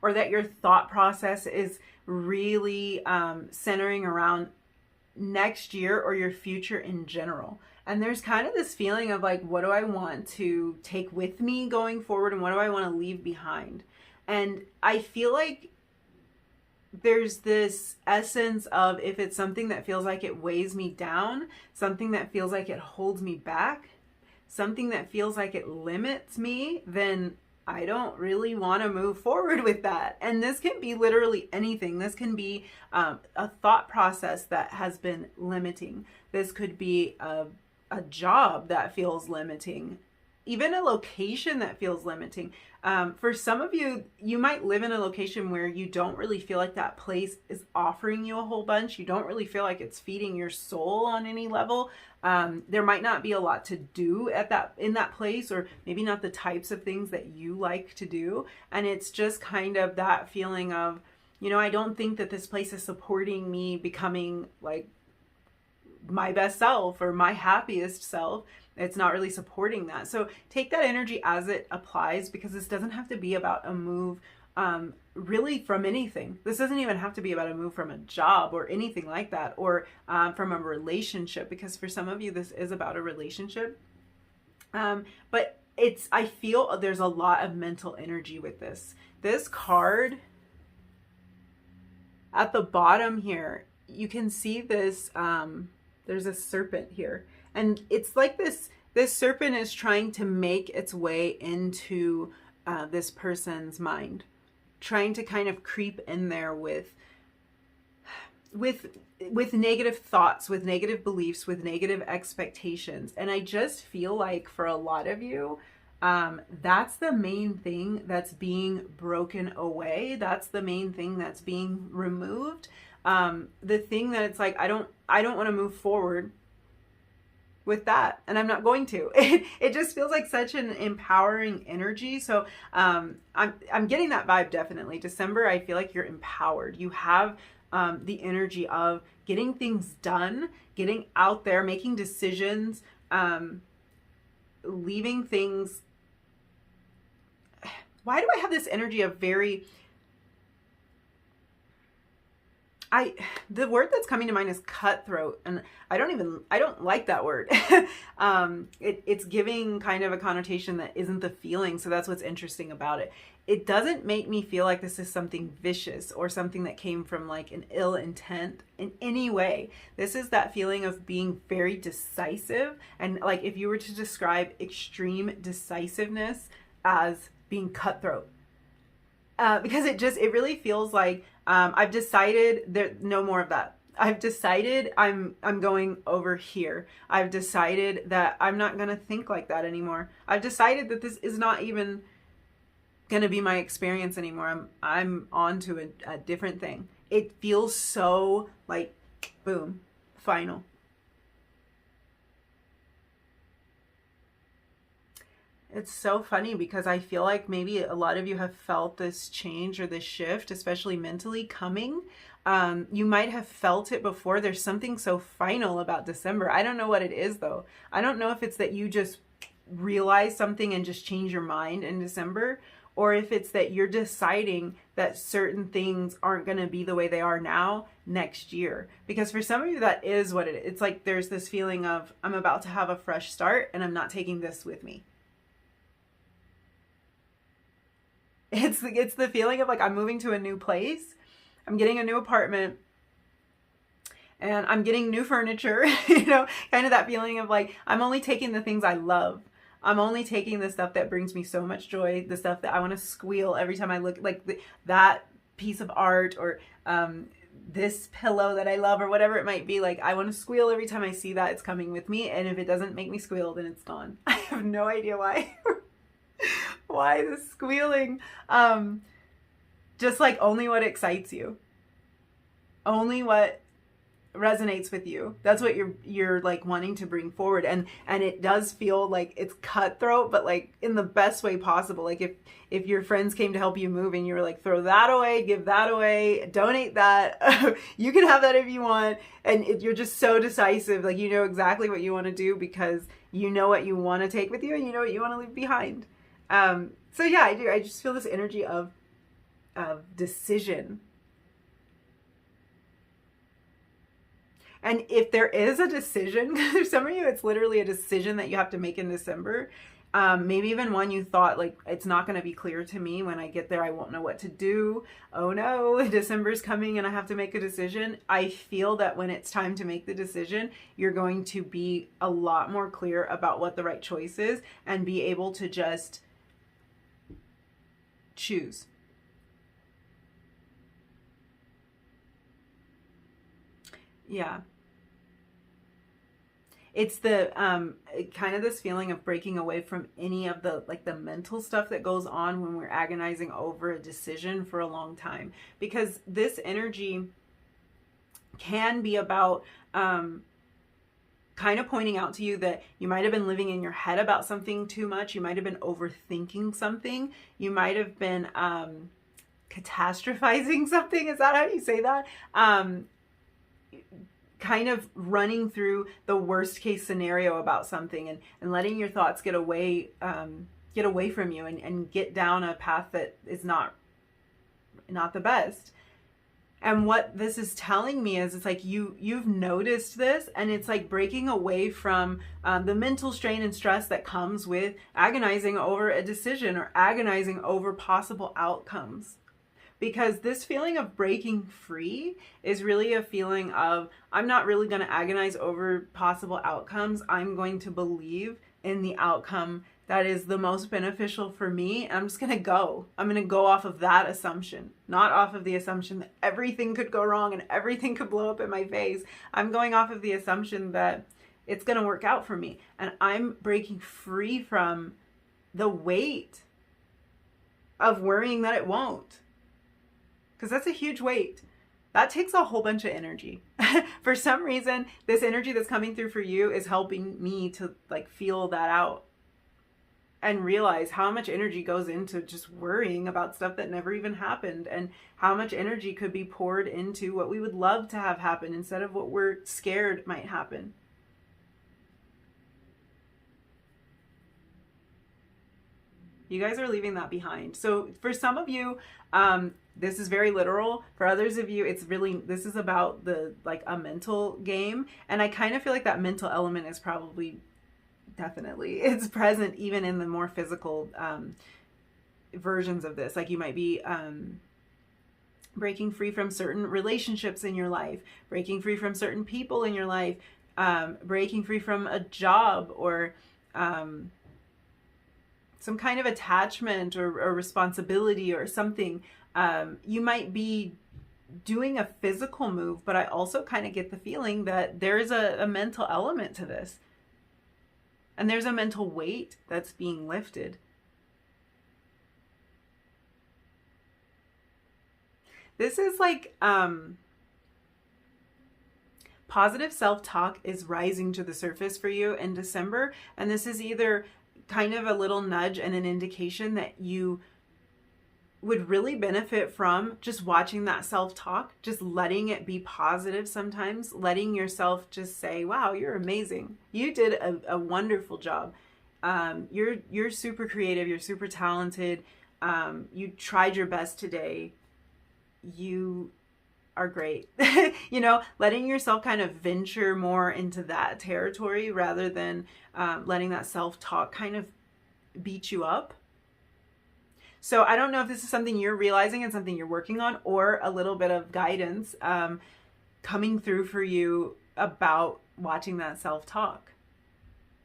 or that your thought process is really centering around next year or your future in general. And there's kind of this feeling of like, what do I want to take with me going forward, and what do I want to leave behind? And I feel like there's this essence of, if it's something that feels like it weighs me down, something that feels like it holds me back, something that feels like it limits me, then I don't really want to move forward with that. And this can be literally anything. This can be a thought process that has been limiting. This could be a job that feels limiting, even a location that feels limiting. For some of you, you might live in a location where you don't really feel like that place is offering you a whole bunch. You don't really feel like it's feeding your soul on any level. There might not be a lot to do in that place, or maybe not the types of things that you like to do. And it's just kind of that feeling of, you know, I don't think that this place is supporting me becoming like my best self or my happiest self. It's not really supporting that. So take that energy as it applies, because this doesn't have to be about a move really from anything. This doesn't even have to be about a move from a job or anything like that, or from a relationship, because for some of you this is about a relationship. But I feel there's a lot of mental energy with this. This card at the bottom here, you can see this, there's a serpent here. And it's like this serpent is trying to make its way into this person's mind, trying to kind of creep in there with negative thoughts, with negative beliefs, with negative expectations. And I just feel like for a lot of you, that's the main thing that's being broken away. That's the main thing that's being removed. The thing that it's like, I don't want to move forward with that, and I'm not going to. It just feels like such an empowering energy. So I'm getting that vibe definitely. December, I feel like you're empowered. You have the energy of getting things done, getting out there, making decisions, leaving things. Why do I have this energy of very... the word that's coming to mind is cutthroat, and I don't like that word. It's giving kind of a connotation that isn't the feeling. So that's what's interesting about it. It doesn't make me feel like this is something vicious or something that came from like an ill intent in any way. This is that feeling of being very decisive. And like, if you were to describe extreme decisiveness as being cutthroat, because it really feels like, I've decided there no more of that. I've decided I'm going over here. I've decided that I'm not going to think like that anymore. I've decided that this is not even going to be my experience anymore. I'm on to a different thing. It feels so like, boom, final. It's so funny because I feel like maybe a lot of you have felt this change or this shift, especially mentally, coming. You might have felt it before. There's something so final about December. I don't know what it is though. I don't know if it's that you just realize something and just change your mind in December, or if it's that you're deciding that certain things aren't going to be the way they are now next year. Because for some of you, that is what it is. It's like there's this feeling of, I'm about to have a fresh start and I'm not taking this with me. It's the feeling of like, I'm moving to a new place, I'm getting a new apartment, and I'm getting new furniture, you know, kind of that feeling of like, I'm only taking the things I love. I'm only taking the stuff that brings me so much joy, the stuff that I want to squeal every time I look, like that piece of art, or this pillow that I love, or whatever it might be. Like, I want to squeal every time I see that. It's coming with me, and if it doesn't make me squeal, then it's gone. I have no idea why. Why the squealing? Just like only what excites you, only what resonates with you. That's what you're like wanting to bring forward, and it does feel like it's cutthroat, but like in the best way possible. Like if your friends came to help you move and you were like, throw that away, give that away, donate that, you can have that if you want, and you're just so decisive, like you know exactly what you want to do because you know what you want to take with you and you know what you want to leave behind. So yeah, I do. I just feel this energy of decision. And if there is a decision, for some of you, it's literally a decision that you have to make in December. Maybe even one you thought like, it's not going to be clear to me. When I get there, I won't know what to do. Oh no, December's coming and I have to make a decision. I feel that when it's time to make the decision, you're going to be a lot more clear about what the right choice is and be able to just choose. Yeah. It's the kind of this feeling of breaking away from any of the like the mental stuff that goes on when we're agonizing over a decision for a long time, because this energy can be about kind of pointing out to you that you might have been living in your head about something too much. You might have been overthinking something. You might have been catastrophizing something. Is that how you say that? Kind of running through the worst case scenario about something and letting your thoughts get away from you and get down a path that is not the best. And what this is telling me is it's like you've noticed this, and it's like breaking away from the mental strain and stress that comes with agonizing over a decision or agonizing over possible outcomes. Because this feeling of breaking free is really a feeling of, I'm not really going to agonize over possible outcomes. I'm going to believe in the outcome that is the most beneficial for me. And I'm just going to go. I'm going to go off of that assumption, not off of the assumption that everything could go wrong and everything could blow up in my face. I'm going off of the assumption that it's going to work out for me. And I'm breaking free from the weight of worrying that it won't. Because that's a huge weight. that takes a whole bunch of energy. For some reason, this energy that's coming through for you is helping me to like feel that out and realize how much energy goes into just worrying about stuff that never even happened, and how much energy could be poured into what we would love to have happen instead of what we're scared might happen. You guys are leaving that behind. So for some of you, this is very literal. For others of you, it's really, this is about the, like a mental game. And I kind of feel like that mental element is probably, definitely, it's present even in the more physical versions of this. Like you might be breaking free from certain relationships in your life, breaking free from certain people in your life, breaking free from a job, or some kind of attachment or responsibility or something. You might be doing a physical move, but I also kind of get the feeling that there's a mental element to this. And there's a mental weight that's being lifted. This is like positive self-talk is rising to the surface for you in December. And this is either kind of a little nudge and an indication that you would really benefit from just watching that self-talk, just letting it be positive sometimes, letting yourself just say, wow, you're amazing. You did a wonderful job. You're super creative. You're super talented. You tried your best today. You are great. You know, letting yourself kind of venture more into that territory rather than letting that self-talk kind of beat you up. So I don't know if this is something you're realizing and something you're working on, or a little bit of guidance coming through for you about watching that self-talk.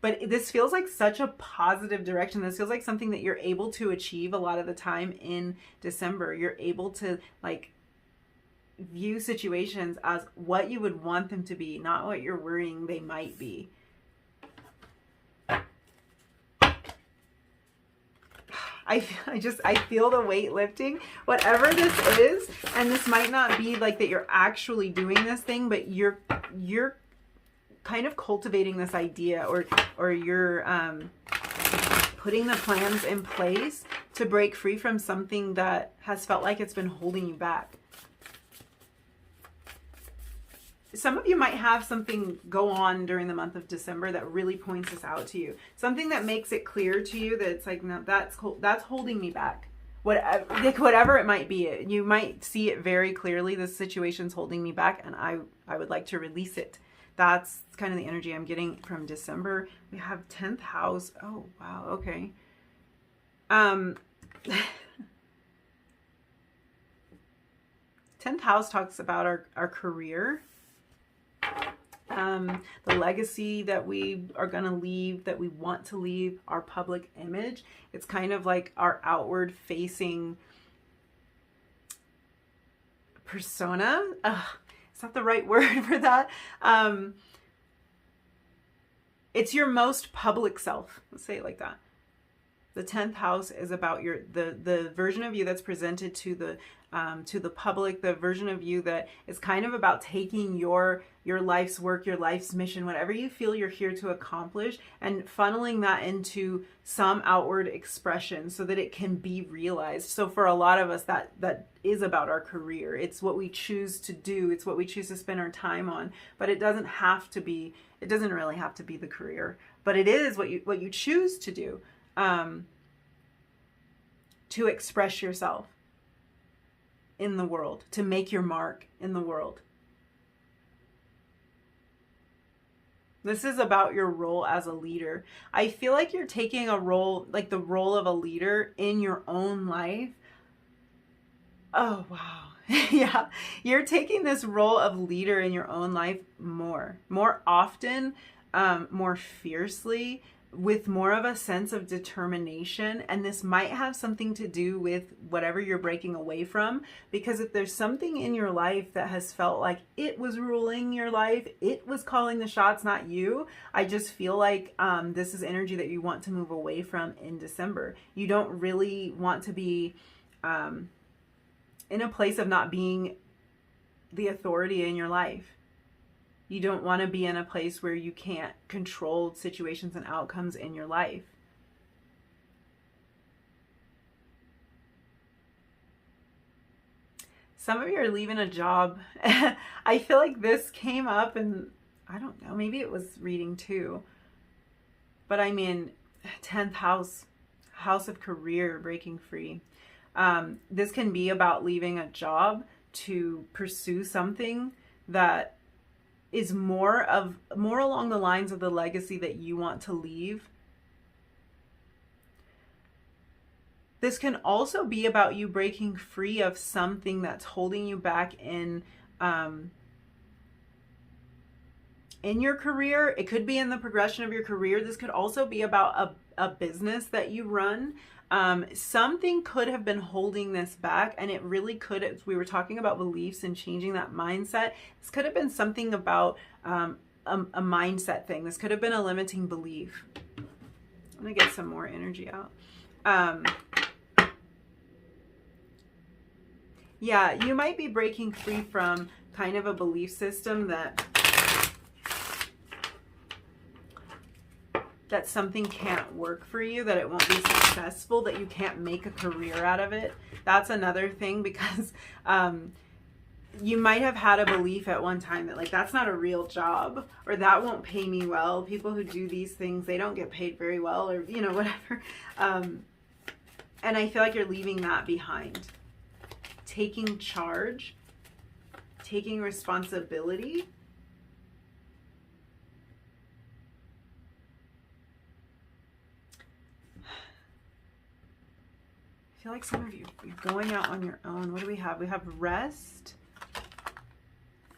But this feels like such a positive direction. This feels like something that you're able to achieve a lot of the time in December. You're able to like view situations as what you would want them to be, not what you're worrying they might be. I feel the weight lifting, whatever this is. And this might not be like that you're actually doing this thing, but you're kind of cultivating this idea, or you're putting the plans in place to break free from something that has felt like it's been holding you back. Some of you might have something go on during the month of December that really points this out to you. Something that makes it clear to you that it's like, no, that's holding me back. Whatever it might be, you might see it very clearly. This situation's holding me back, and I would like to release it. That's kind of the energy I'm getting from December. We have 10th house. Oh, wow. Okay. 10th house talks about our career. The legacy that we are going to leave, that we want to leave, our public image. It's kind of like our outward facing persona. Is that the right word for that? It's your most public self. Let's say it like that. The 10th house is about the version of you that's presented to the public, the version of you that is kind of about taking your life's work, your life's mission, whatever you feel you're here to accomplish, and funneling that into some outward expression so that it can be realized. So for a lot of us, that is about our career. It's what we choose to do. It's what we choose to spend our time on. But it doesn't really have to be the career, but it is what you choose to do. To express yourself in the world, to make your mark in the world. This is about your role as a leader. I feel like you're taking a role, like the role of a leader in your own life. Oh, wow. Yeah. You're taking this role of leader in your own life more often, more fiercely, with more of a sense of determination. And this might have something to do with whatever you're breaking away from, because if there's something in your life that has felt like it was ruling your life, it was calling the shots, not you, I just feel like this is energy that you want to move away from in December. You don't really want to be in a place of not being the authority in your life. You don't want to be in a place where you can't control situations and outcomes in your life. Some of you are leaving a job. I feel like this came up, and I don't know, maybe it was reading too. But I mean, 10th house, house of career, breaking free. This can be about leaving a job to pursue something that is more along the lines of the legacy that you want to leave. This can also be about you breaking free of something that's holding you back in your career. It could be in the progression of your career. This could also be about a business that you run. Something could have been holding this back, and it really could, as we were talking about beliefs and changing that mindset, this could have been something about a mindset thing. This could have been a limiting belief. I'm gonna get some more energy out. Yeah, you might be breaking free from kind of a belief system that something can't work for you, that it won't be successful, that you can't make a career out of it. That's another thing, because you might have had a belief at one time that, like, that's not a real job, or that won't pay me well. People who do these things, they don't get paid very well, or, you know, whatever. And I feel like you're leaving that behind. Taking charge, taking responsibility. I feel like some of you, you're going out on your own. What do we have? We have rest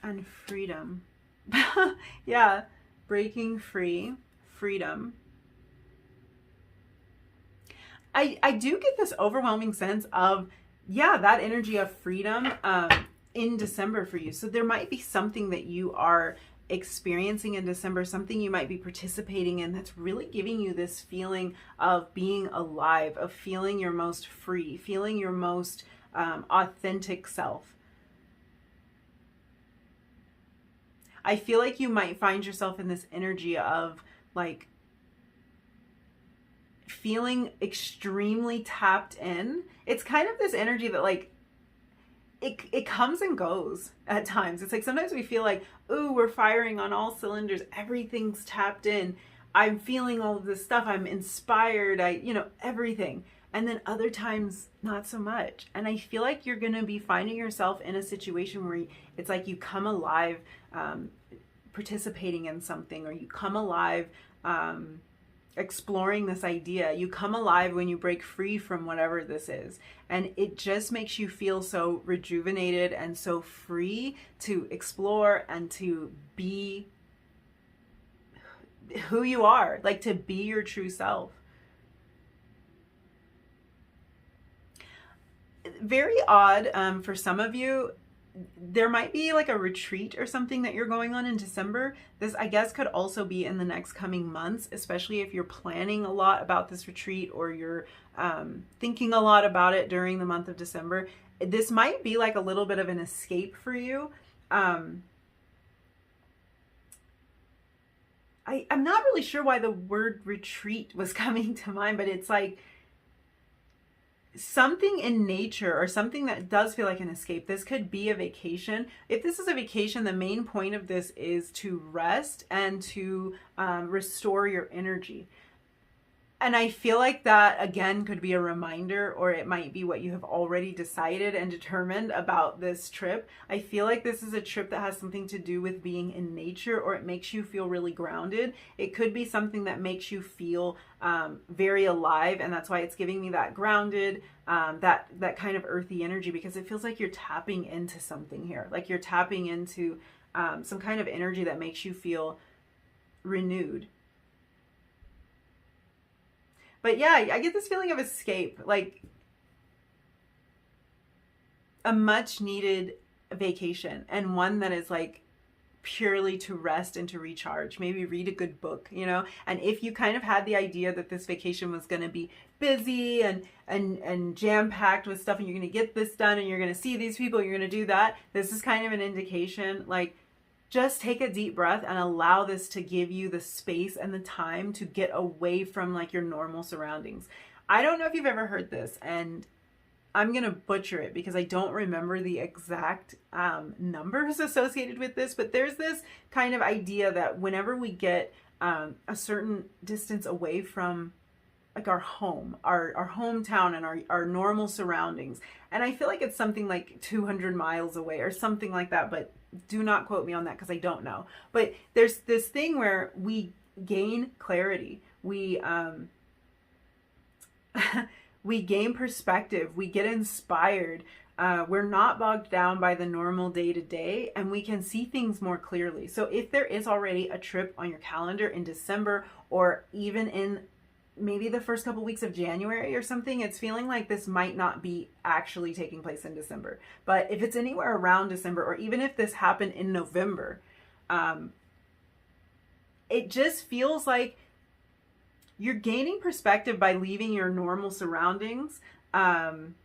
and freedom. Yeah, breaking free, freedom. I do get this overwhelming sense of, yeah, that energy of freedom in December for you. So there might be something that you are experiencing in December, something you might be participating in that's really giving you this feeling of being alive, of feeling your most free, feeling your most authentic self. I feel like you might find yourself in this energy of, like, feeling extremely tapped in. It's kind of this energy that, like, it comes and goes at times. It's like sometimes we feel like, ooh, we're firing on all cylinders. Everything's tapped in. I'm feeling all of this stuff. I'm inspired. Everything. And then other times, not so much. And I feel like you're going to be finding yourself in a situation where it's like you come alive participating in something, or you come alive exploring this idea. You come alive when you break free from whatever this is, and it just makes you feel so rejuvenated and so free to explore and to be who you are, like to be your true self. Very odd for some of you. There might be like a retreat or something that you're going on in December. This, I guess, could also be in the next coming months, especially if you're planning a lot about this retreat, or you're thinking a lot about it during the month of December. This might be like a little bit of an escape for you. I'm not really sure why the word retreat was coming to mind, but it's like something in nature, or something that does feel like an escape. This could be a vacation. If this is a vacation, the main point of this is to rest and to restore your energy. And I feel like that, again, could be a reminder, or it might be what you have already decided and determined about this trip. I feel like this is a trip that has something to do with being in nature, or it makes you feel really grounded. It could be something that makes you feel very alive, and that's why it's giving me that grounded, that kind of earthy energy, because it feels like you're tapping into something here. Like you're tapping into some kind of energy that makes you feel renewed. But yeah, I get this feeling of escape, like a much needed vacation, and one that is like purely to rest and to recharge. Maybe read a good book, you know? And if you kind of had the idea that this vacation was going to be busy and jam-packed with stuff, and you're going to get this done and you're going to see these people, you're going to do that, this is kind of an indication, like, just take a deep breath and allow this to give you the space and the time to get away from like your normal surroundings. I don't know if you've ever heard this, and I'm going to butcher it because I don't remember the exact numbers associated with this, but there's this kind of idea that whenever we get a certain distance away from like our home, our hometown and our normal surroundings, and I feel like it's something like 200 miles away or something like that, but do not quote me on that because I don't know. But there's this thing where we gain clarity. We we gain perspective, we get inspired, we're not bogged down by the normal day-to-day, and we can see things more clearly. So if there is already a trip on your calendar in December, or even in maybe the first couple weeks of January or something, it's feeling like this might not be actually taking place in December. But if it's anywhere around December, or even if this happened in November, it just feels like you're gaining perspective by leaving your normal surroundings, and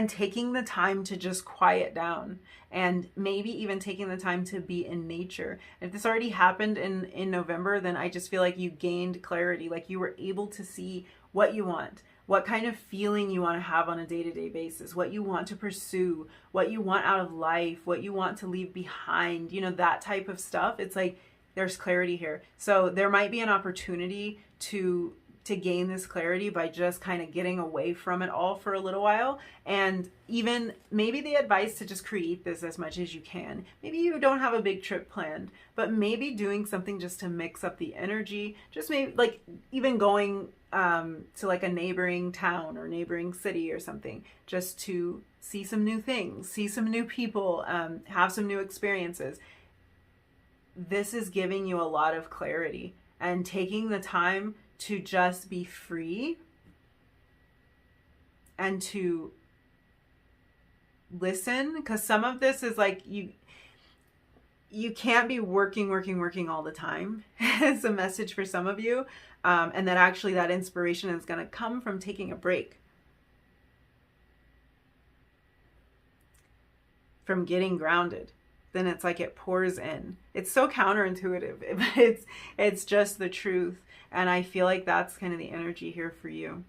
taking the time to just quiet down, and maybe even taking the time to be in nature. If this already happened in November, then I just feel like you gained clarity, like you were able to see what you want, what kind of feeling you want to have on a day-to-day basis, what you want to pursue, what you want out of life, what you want to leave behind, you know, that type of stuff. It's like there's clarity here. So there might be an opportunity to gain this clarity by just kind of getting away from it all for a little while. And even maybe the advice to just create this as much as you can. Maybe you don't have a big trip planned, but maybe doing something just to mix up the energy, just maybe like even going to like a neighboring town or neighboring city or something, just to see some new things, see some new people, have some new experiences. This is giving you a lot of clarity, and taking the time to just be free and to listen, because some of this is like you can't be working all the time. It's a message for some of you, and that actually that inspiration is going to come from taking a break, from getting grounded. Then it's like it pours in. It's so counterintuitive, but it's just the truth. And I feel like that's kind of the energy here for you.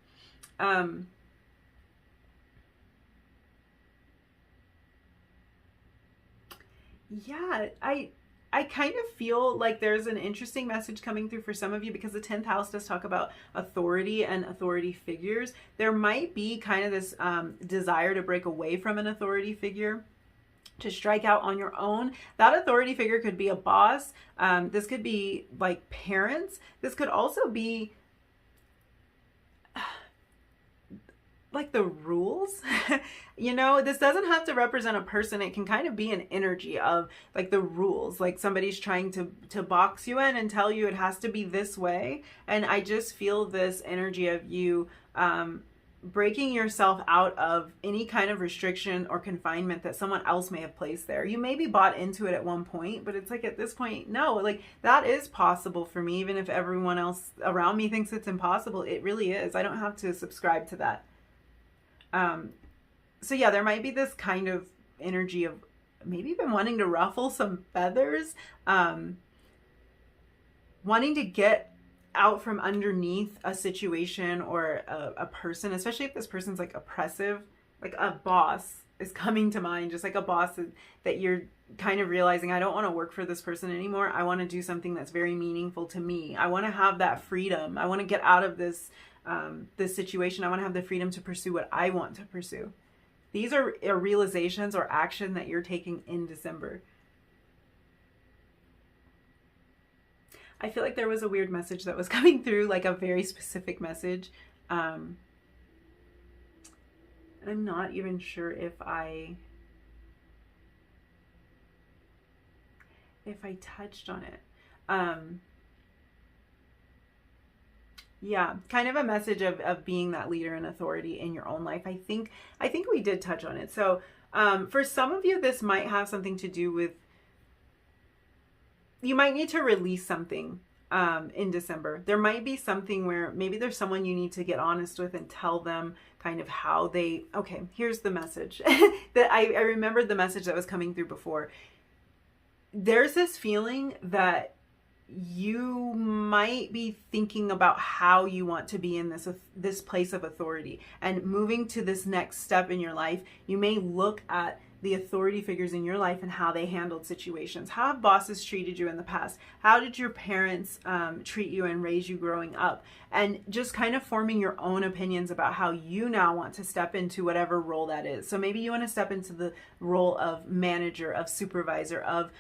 Yeah, I kind of feel like there's an interesting message coming through for some of you, because the 10th house does talk about authority and authority figures. There might be kind of this desire to break away from an authority figure, to strike out on your own. That authority figure could be a boss. This could be like parents. This could also be like the rules. You know, this doesn't have to represent a person. It can kind of be an energy of like the rules, like somebody's trying to box you in and tell you it has to be this way. And I just feel this energy of you breaking yourself out of any kind of restriction or confinement that someone else may have placed there. You maybe bought into it at one point, but it's like at this point, no, like that is possible for me, even if everyone else around me thinks it's impossible. It really is. I don't have to subscribe to that. So yeah, there might be this kind of energy of maybe even wanting to ruffle some feathers, wanting to get out from underneath a situation or a person, especially if this person's like oppressive. Like a boss is coming to mind, just like a boss that you're kind of realizing, I don't want to work for this person anymore. I want to do something that's very meaningful to me. I want to have that freedom. I want to get out of this this situation. I want to have the freedom to pursue what I want to pursue. These are realizations or action that you're taking in December. I feel like there was a weird message that was coming through, like a very specific message. And I'm not even sure if I touched on it. Yeah, kind of a message of being that leader and authority in your own life. I think we did touch on it. So for some of you, this might have something to do with you might need to release something in December. There might be something where maybe there's someone you need to get honest with and tell them kind of how they, okay, here's the message that I remembered the message that was coming through before. There's this feeling that you might be thinking about how you want to be in this place of authority, and moving to this next step in your life. You may look at the authority figures in your life and how they handled situations. How have bosses treated you in the past? How did your parents treat you and raise you growing up? And just kind of forming your own opinions about how you now want to step into whatever role that is. So maybe you want to step into the role of manager, of supervisor, of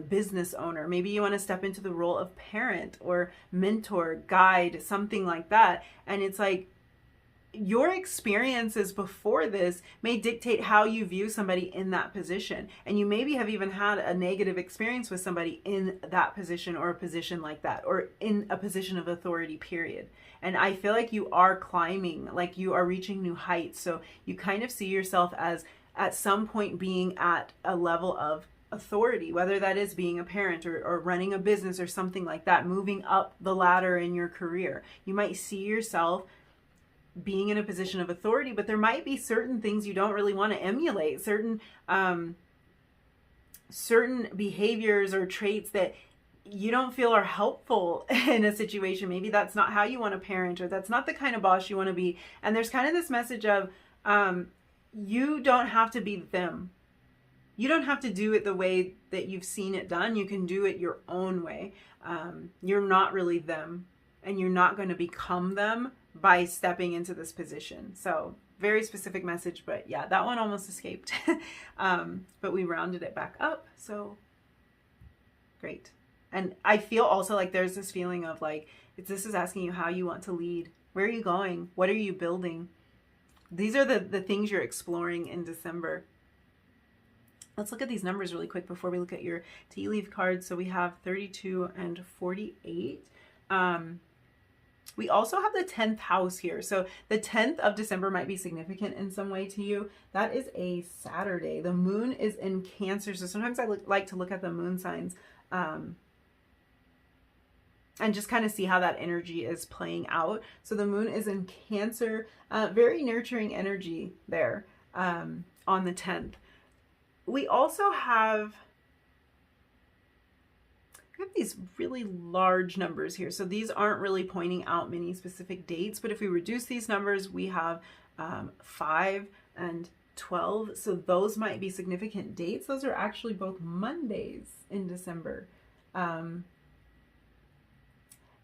business owner. Maybe you want to step into the role of parent or mentor, guide, something like that. And it's like, your experiences before this may dictate how you view somebody in that position. And you maybe have even had a negative experience with somebody in that position, or a position like that, or in a position of authority, period. And I feel like you are climbing, like you are reaching new heights. So you kind of see yourself as at some point being at a level of authority, whether that is being a parent or running a business or something like that, moving up the ladder in your career. You might see yourself being in a position of authority, but there might be certain things you don't really want to emulate, certain behaviors or traits that you don't feel are helpful in a situation. Maybe that's not how you want to parent, or that's not the kind of boss you want to be. And there's kind of this message of you don't have to be them. You don't have to do it the way that you've seen it done. You can do it your own way. You're not really them, and you're not going to become them by stepping into this position. So very specific message, but yeah, that one almost escaped. But we rounded it back up. So great. And I feel also like there's this feeling of like, this is asking you how you want to lead. Where are you going? What are you building? These are the things you're exploring in December. Let's look at these numbers really quick before we look at your tea leaf cards. So we have 32 and 48. We also have the 10th house here. So the 10th of December might be significant in some way to you. That is a Saturday. The moon is in Cancer. So sometimes I like to look at the moon signs and just kind of see how that energy is playing out. So the moon is in Cancer, very nurturing energy there on the 10th. We also have these really large numbers here. So these aren't really pointing out many specific dates, but if we reduce these numbers, we have 5 and 12. So those might be significant dates. Those are actually both Mondays in December. That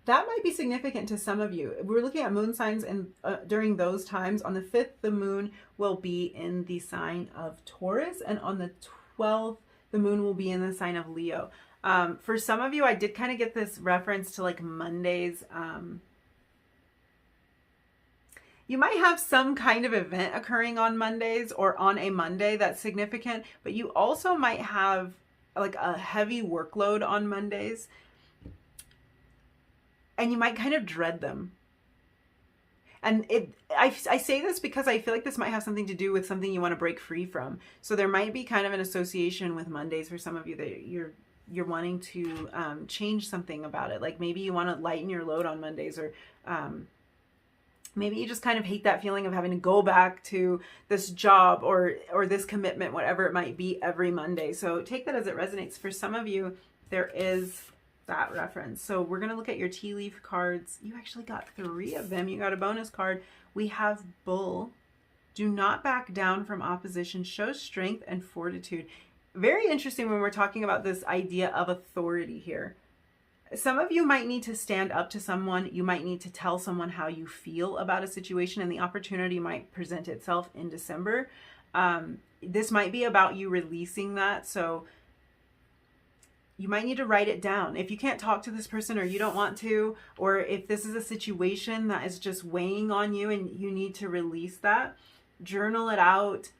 might be significant to some of you. We're looking at moon signs, and during those times, on the 5th, the moon will be in the sign of Taurus, and on the 12th, the moon will be in the sign of Leo. For some of you, I did kind of get this reference to like Mondays. You might have some kind of event occurring on Mondays or on a Monday that's significant, but you also might have like a heavy workload on Mondays, and you might kind of dread them. And I say this because I feel like this might have something to do with something you want to break free from. So there might be kind of an association with Mondays for some of you that you're wanting to change something about it. Like maybe you want to lighten your load on Mondays, or maybe you just kind of hate that feeling of having to go back to this job or this commitment, whatever it might be, every Monday. So take that as it resonates. For some of you, there is that reference. So we're going to look at your tea leaf cards. You actually got 3 of them. You got a bonus card. We have Bull. Do not back down from opposition. Show strength and fortitude. Very interesting when we're talking about this idea of authority here. Some of you might need to stand up to someone. You might need to tell someone how you feel about a situation, and the opportunity might present itself in December. This might be about you releasing that. So you might need to write it down. If you can't talk to this person, or you don't want to, or if this is a situation that is just weighing on you and you need to release that, journal it out.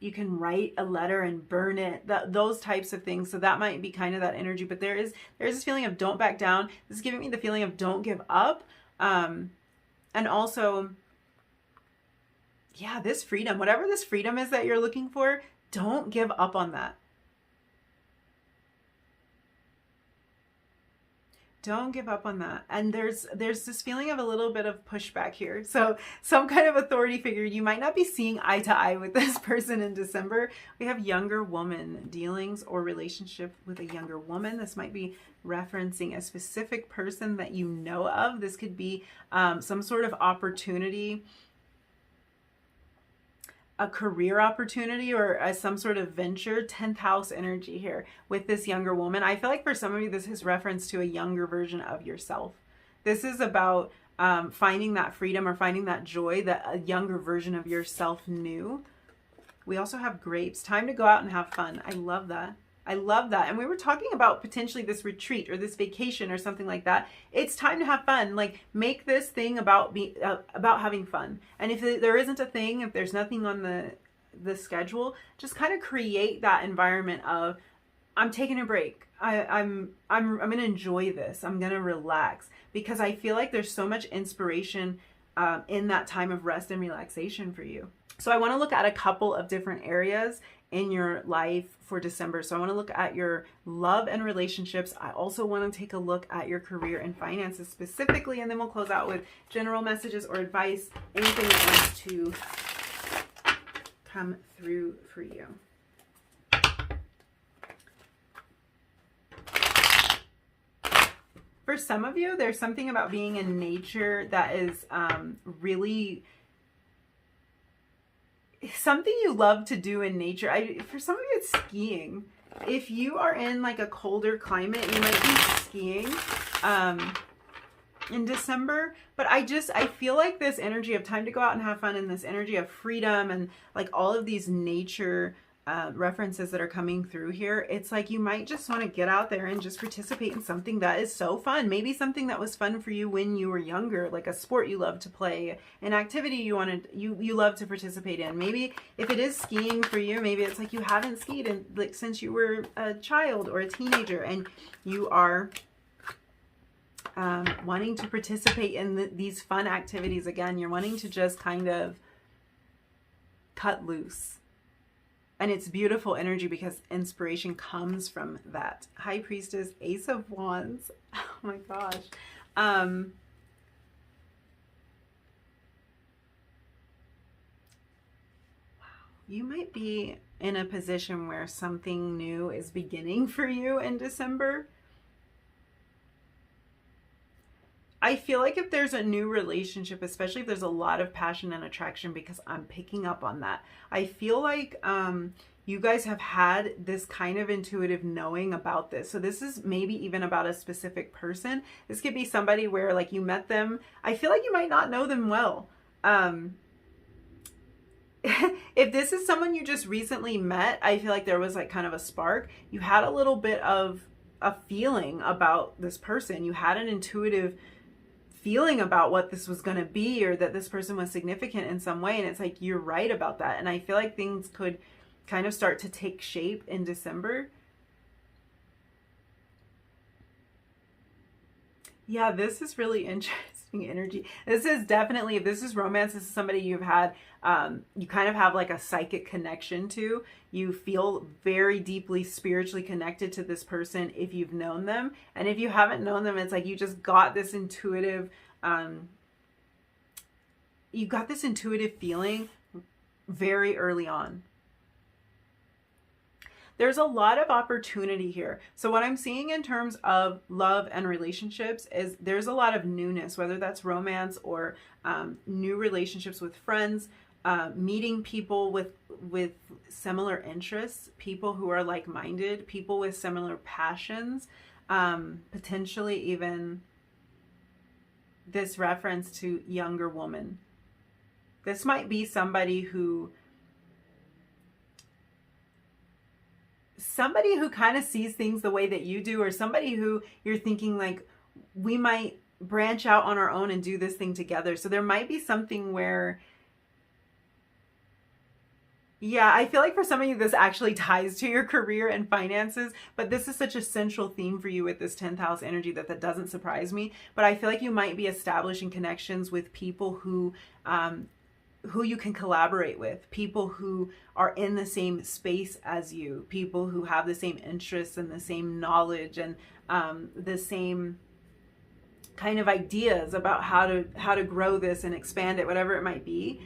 You can write a letter and burn it, those types of things. So that might be kind of that energy, but there's this feeling of don't back down. This is giving me the feeling of don't give up. And also, yeah, this freedom, whatever this freedom is that you're looking for, don't give up on that. Don't give up on that. And there's this feeling of a little bit of pushback here. So some kind of authority figure, you might not be seeing eye to eye with this person in December. We have younger woman dealings or relationship with a younger woman. This might be referencing a specific person that you know of. This could be some sort of opportunity, a career opportunity, or some sort of venture. 10th house energy here with this younger woman. I feel like for some of you, this is reference to a younger version of yourself. This is about finding that freedom or finding that joy that a younger version of yourself knew. We also have grapes. Time to go out and have fun. I love that. I love that. And we were talking about potentially this retreat or this vacation or something like that. It's time to have fun. Like, make this thing about having fun. And if there isn't a thing, if there's nothing on the schedule, just kind of create that environment of, I'm taking a break. I'm going to enjoy this. I'm going to relax, because I feel like there's so much inspiration in that time of rest and relaxation for you. So I want to look at a couple of different areas in your life for December. So I want to look at your love and relationships. I also want to take a look at your career and finances specifically, and then we'll close out with general messages or advice, anything that wants to come through for you. For some of you, there's something about being in nature that is really something you love to do in nature. For some of you, it's skiing. If you are in like a colder climate, you might be skiing in December. But I feel like this energy of time to go out and have fun, and this energy of freedom, and like all of these nature references that are coming through here, it's like you might just want to get out there and just participate in something that is so fun. Maybe something that was fun for you when you were younger, like a sport you love to play, an activity you love to participate in. Maybe if it is skiing for you, maybe it's like you haven't skied in, like, since you were a child or a teenager, and you are wanting to participate in these fun activities again. You're wanting to just kind of cut loose. And it's beautiful energy because inspiration comes from that. High Priestess, Ace of Wands. Oh my gosh. You might be in a position where something new is beginning for you in December. I feel like if there's a new relationship, especially if there's a lot of passion and attraction, because I'm picking up on that, I feel like you guys have had this kind of intuitive knowing about this. So this is maybe even about a specific person. This could be somebody where, like, you met them. I feel like you might not know them well. If this is someone you just recently met, I feel like there was like kind of a spark. You had a little bit of a feeling about this person. You had an intuitive feeling about what this was going to be, or that this person was significant in some way. And it's like, you're right about that. And I feel like things could kind of start to take shape in December. Yeah, this is really interesting energy. This is definitely, if this is romance, this is somebody you've had, you kind of have like a psychic connection to. You feel very deeply spiritually connected to this person if you've known them. And if you haven't known them, it's like you just got this intuitive, feeling very early on. There's a lot of opportunity here. So what I'm seeing in terms of love and relationships is there's a lot of newness, whether that's romance or new relationships with friends, meeting people with similar interests, people who are like-minded, people with similar passions, potentially even this reference to younger woman. This might be somebody who kind of sees things the way that you do, or somebody who you're thinking like, we might branch out on our own and do this thing together. So there might be something where, yeah, I feel like for some of you, this actually ties to your career and finances, but this is such a central theme for you with this 10th house energy that doesn't surprise me. But I feel like you might be establishing connections with people who you can collaborate with, people who are in the same space as you, people who have the same interests and the same knowledge and the same kind of ideas about how to grow this and expand it, whatever it might be.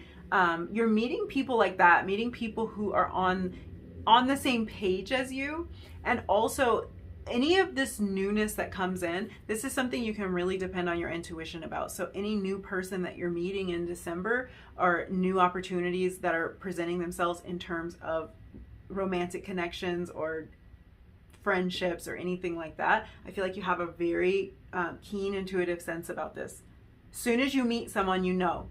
You're meeting people like that, meeting people who are on the same page as you. And also, any of this newness that comes in, this is something you can really depend on your intuition about. So any new person that you're meeting in December, or new opportunities that are presenting themselves in terms of romantic connections or friendships or anything like that, I feel like you have a very keen intuitive sense about this. Soon as you meet someone, you know.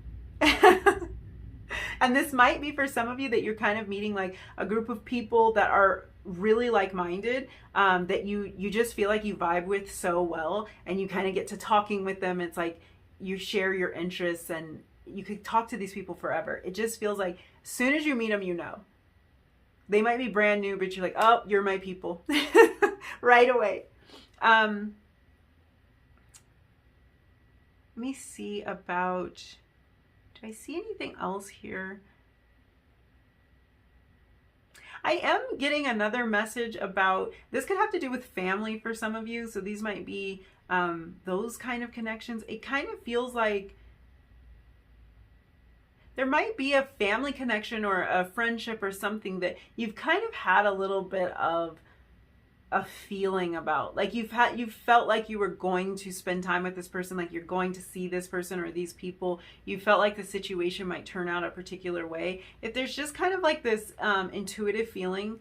And this might be for some of you that you're kind of meeting like a group of people that are really like-minded, that you just feel like you vibe with so well, and you kind of get to talking with them. It's like you share your interests and you could talk to these people forever. It just feels like as soon as you meet them, you know. They might be brand new, but you're like, oh, you're my people right away. Let me see about, do I see anything else here? I am getting another message about, this could have to do with family for some of you. So these might be those kind of connections. It kind of feels like there might be a family connection or a friendship or something that you've kind of had a little bit of a feeling about. Like you've felt like you were going to spend time with this person, like you're going to see this person or these people. You felt like the situation might turn out a particular way. If there's just kind of like this intuitive feeling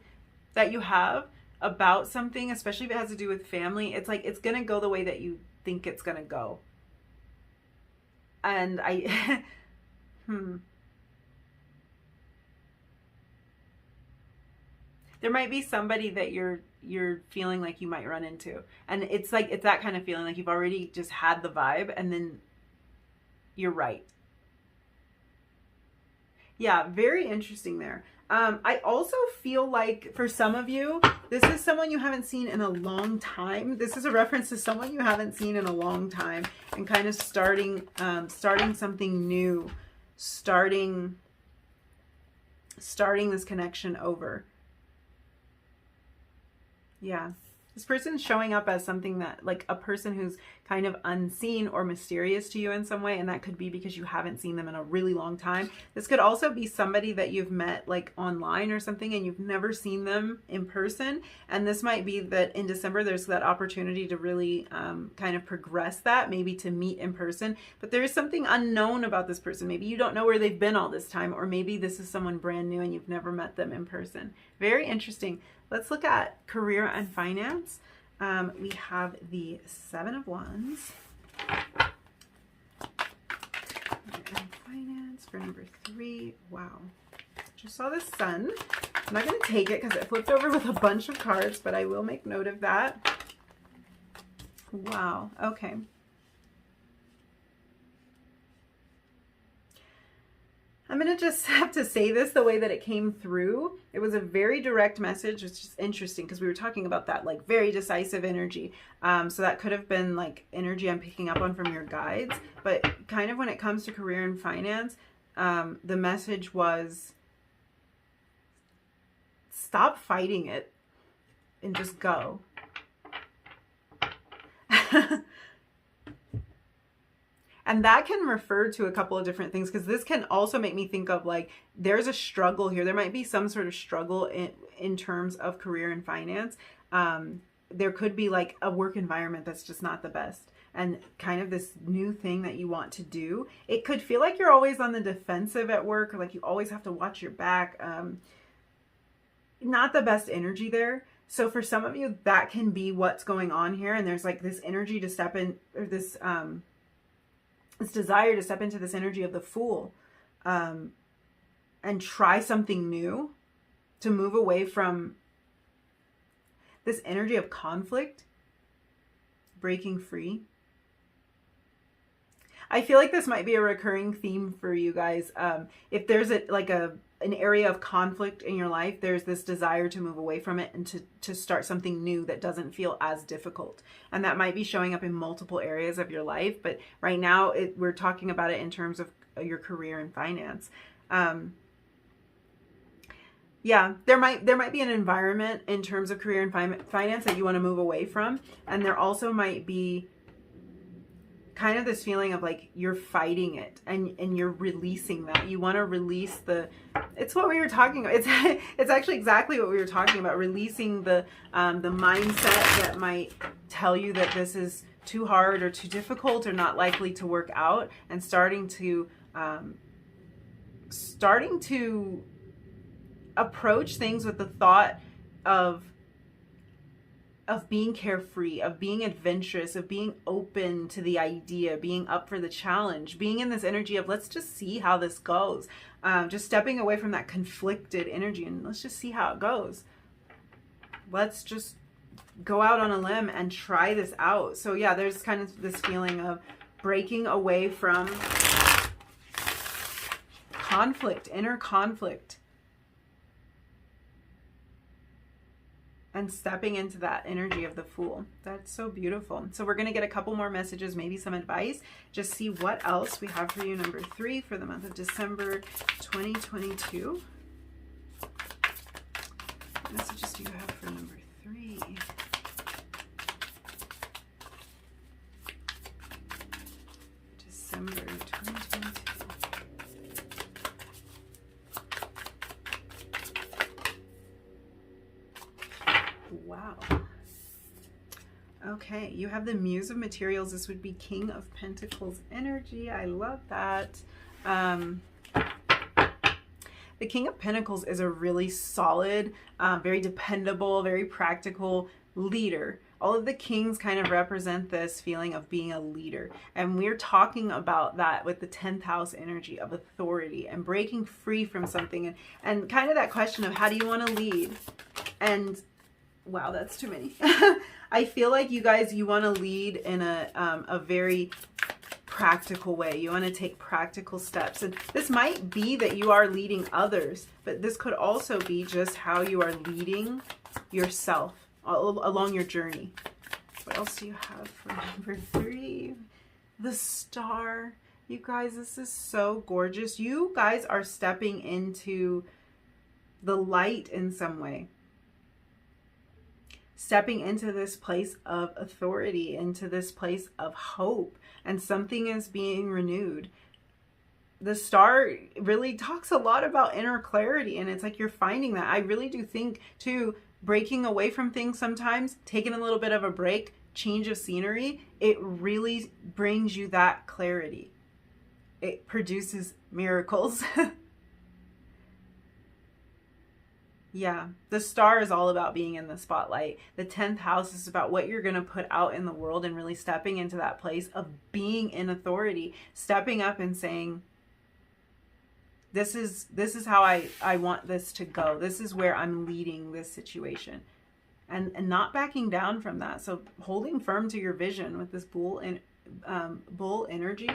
that you have about something, especially if it has to do with family, it's like it's gonna go the way that you think it's gonna go. And I there might be somebody that you're feeling like you might run into, and it's like it's that kind of feeling, like you've already just had the vibe, and then you're right. Yeah, very interesting there. I also feel like for some of you, this is someone you haven't seen in a long time. This is a reference to someone you haven't seen in a long time, and kind of starting something new, starting this connection over. Yeah. This person's showing up as something that, like a person who's kind of unseen or mysterious to you in some way, and that could be because you haven't seen them in a really long time. This could also be somebody that you've met like online or something, and you've never seen them in person. And this might be that in December there's that opportunity to really kind of progress that, maybe to meet in person. But there is something unknown about this person. Maybe you don't know where they've been all this time, or maybe this is someone brand new and you've never met them in person. Very interesting. Let's look at career and finance. We have the 7 of Wands. Career and finance for number 3. Wow. Just saw the sun. I'm not going to take it because it flipped over with a bunch of cards, but I will make note of that. Wow. Okay. I'm going to just have to say this the way that it came through. It was a very direct message, which is interesting because we were talking about that like very decisive energy. So that could have been like energy I'm picking up on from your guides. But kind of when it comes to career and finance, the message was stop fighting it and just go. And that can refer to a couple of different things, because this can also make me think of like there's a struggle here. There might be some sort of struggle in terms of career and finance. There could be like a work environment that's just not the best, and kind of this new thing that you want to do. It could feel like you're always on the defensive at work, or like you always have to watch your back. Not the best energy there. So for some of you, that can be what's going on here. And there's like this energy to step in, or this desire to step into this energy of the Fool, and try something new, to move away from this energy of conflict, breaking free. I feel like this might be a recurring theme for you guys. If there's an area of conflict in your life, there's this desire to move away from it and to start something new that doesn't feel as difficult. And that might be showing up in multiple areas of your life. But right now we're talking about it in terms of your career and finance. Yeah, there might be an environment in terms of career and finance that you want to move away from. And there also might be kind of this feeling of like you're fighting it and you're releasing that. You want to release it's what we were talking about. It's actually exactly what we were talking about, releasing the mindset that might tell you that this is too hard or too difficult or not likely to work out, and starting to approach things with the thought of being carefree, of being adventurous, of being open to the idea, being up for the challenge, being in this energy of let's just see how this goes. Just stepping away from that conflicted energy and let's just see how it goes. Let's just go out on a limb and try this out. So yeah, there's kind of this feeling of breaking away from conflict, inner conflict, and stepping into that energy of the Fool. That's so beautiful. So we're going to get a couple more messages, maybe some advice. Just see what else we have for you, number 3, for the month of December 2022. What messages do you have for number 3? December 2022. Wow. Okay, you have the Muse of Materials. This would be King of Pentacles energy. I love that. The King of Pentacles is a really solid, very dependable, very practical leader. All of the kings kind of represent this feeling of being a leader. And we're talking about that with the 10th house energy of authority and breaking free from something. And kind of that question of how do you want to lead? And wow, that's too many. I feel like you guys, you want to lead in a very practical way. You want to take practical steps. And this might be that you are leading others, but this could also be just how you are leading yourself along your journey. What else do you have for number 3? The Star. You guys, this is so gorgeous. You guys are stepping into the light in some way. Stepping into this place of authority, into this place of hope, and something is being renewed. The Star really talks a lot about inner clarity, and it's like you're finding that. I really do think, too, breaking away from things sometimes, taking a little bit of a break, change of scenery, it really brings you that clarity. It produces miracles. Yeah, the Star is all about being in the spotlight. The 10th house is about what you're going to put out in the world and really stepping into that place of being in authority, stepping up and saying, this is how I want this to go. This is where I'm leading this situation, and not backing down from that. So holding firm to your vision with this bull energy.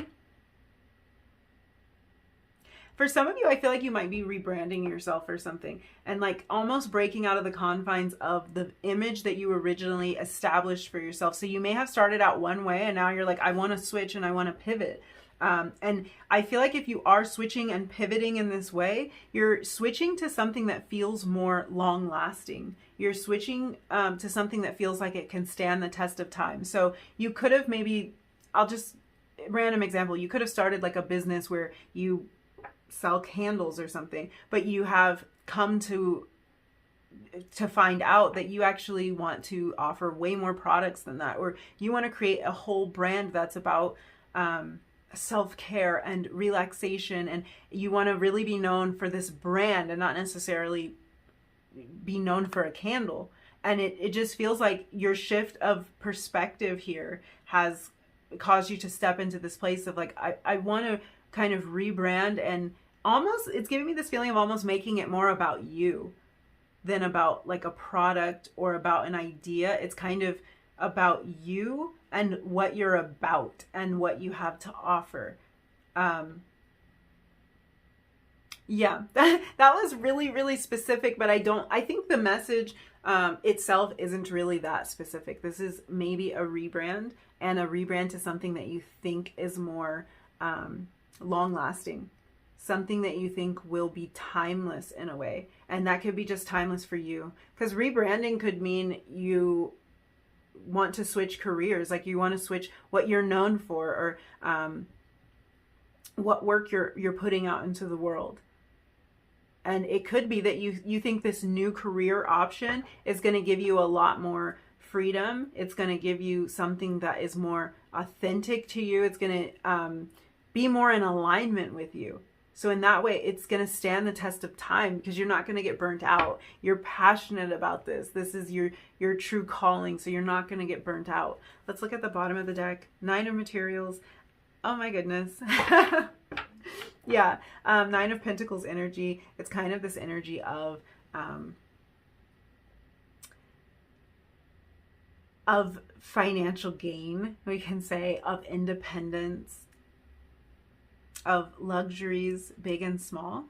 For some of you, I feel like you might be rebranding yourself or something, and like almost breaking out of the confines of the image that you originally established for yourself. So you may have started out one way and now you're like, I want to switch and I want to pivot. And I feel like if you are switching and pivoting in this way, you're switching to something that feels more long lasting. You're switching to something that feels like it can stand the test of time. So you could have random example, you could have started like a business where you sell candles or something, but you have come to find out that you actually want to offer way more products than that, or you want to create a whole brand that's about self-care and relaxation, and you want to really be known for this brand and not necessarily be known for a candle. And it just feels like your shift of perspective here has caused you to step into this place of like, I want to kind of rebrand, and almost it's giving me this feeling of almost making it more about you than about like a product or about an idea. It's kind of about you and what you're about and what you have to offer. Yeah, that was really, really specific, but I think the message itself isn't really that specific. This is maybe a rebrand, and a rebrand to something that you think is more long lasting, something that you think will be timeless in a way. And that could be just timeless for you, because rebranding could mean you want to switch careers, like you want to switch what you're known for, or what work you're putting out into the world. And it could be that you think this new career option is going to give you a lot more freedom. It's going to give you something that is more authentic to you. It's going to be more in alignment with you. So in that way, it's going to stand the test of time because you're not going to get burnt out. You're passionate about this. This is your true calling. So you're not going to get burnt out. Let's look at the bottom of the deck. 9 of materials. Oh my goodness. Yeah. 9 of Pentacles energy. It's kind of this energy of financial gain, we can say, of independence, of luxuries, big and small.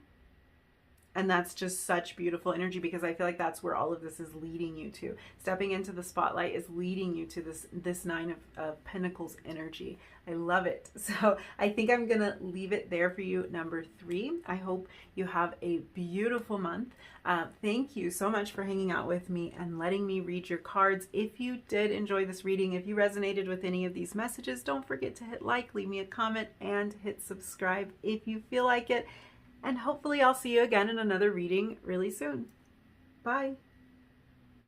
And that's just such beautiful energy, because I feel like that's where all of this is leading you to. Stepping into the spotlight is leading you to this 9 of Pentacles energy. I love it. So I think I'm going to leave it there for you, number 3. I hope you have a beautiful month. Thank you so much for hanging out with me and letting me read your cards. If you did enjoy this reading, if you resonated with any of these messages, don't forget to hit like, leave me a comment, and hit subscribe if you feel like it. And hopefully I'll see you again in another reading really soon. Bye.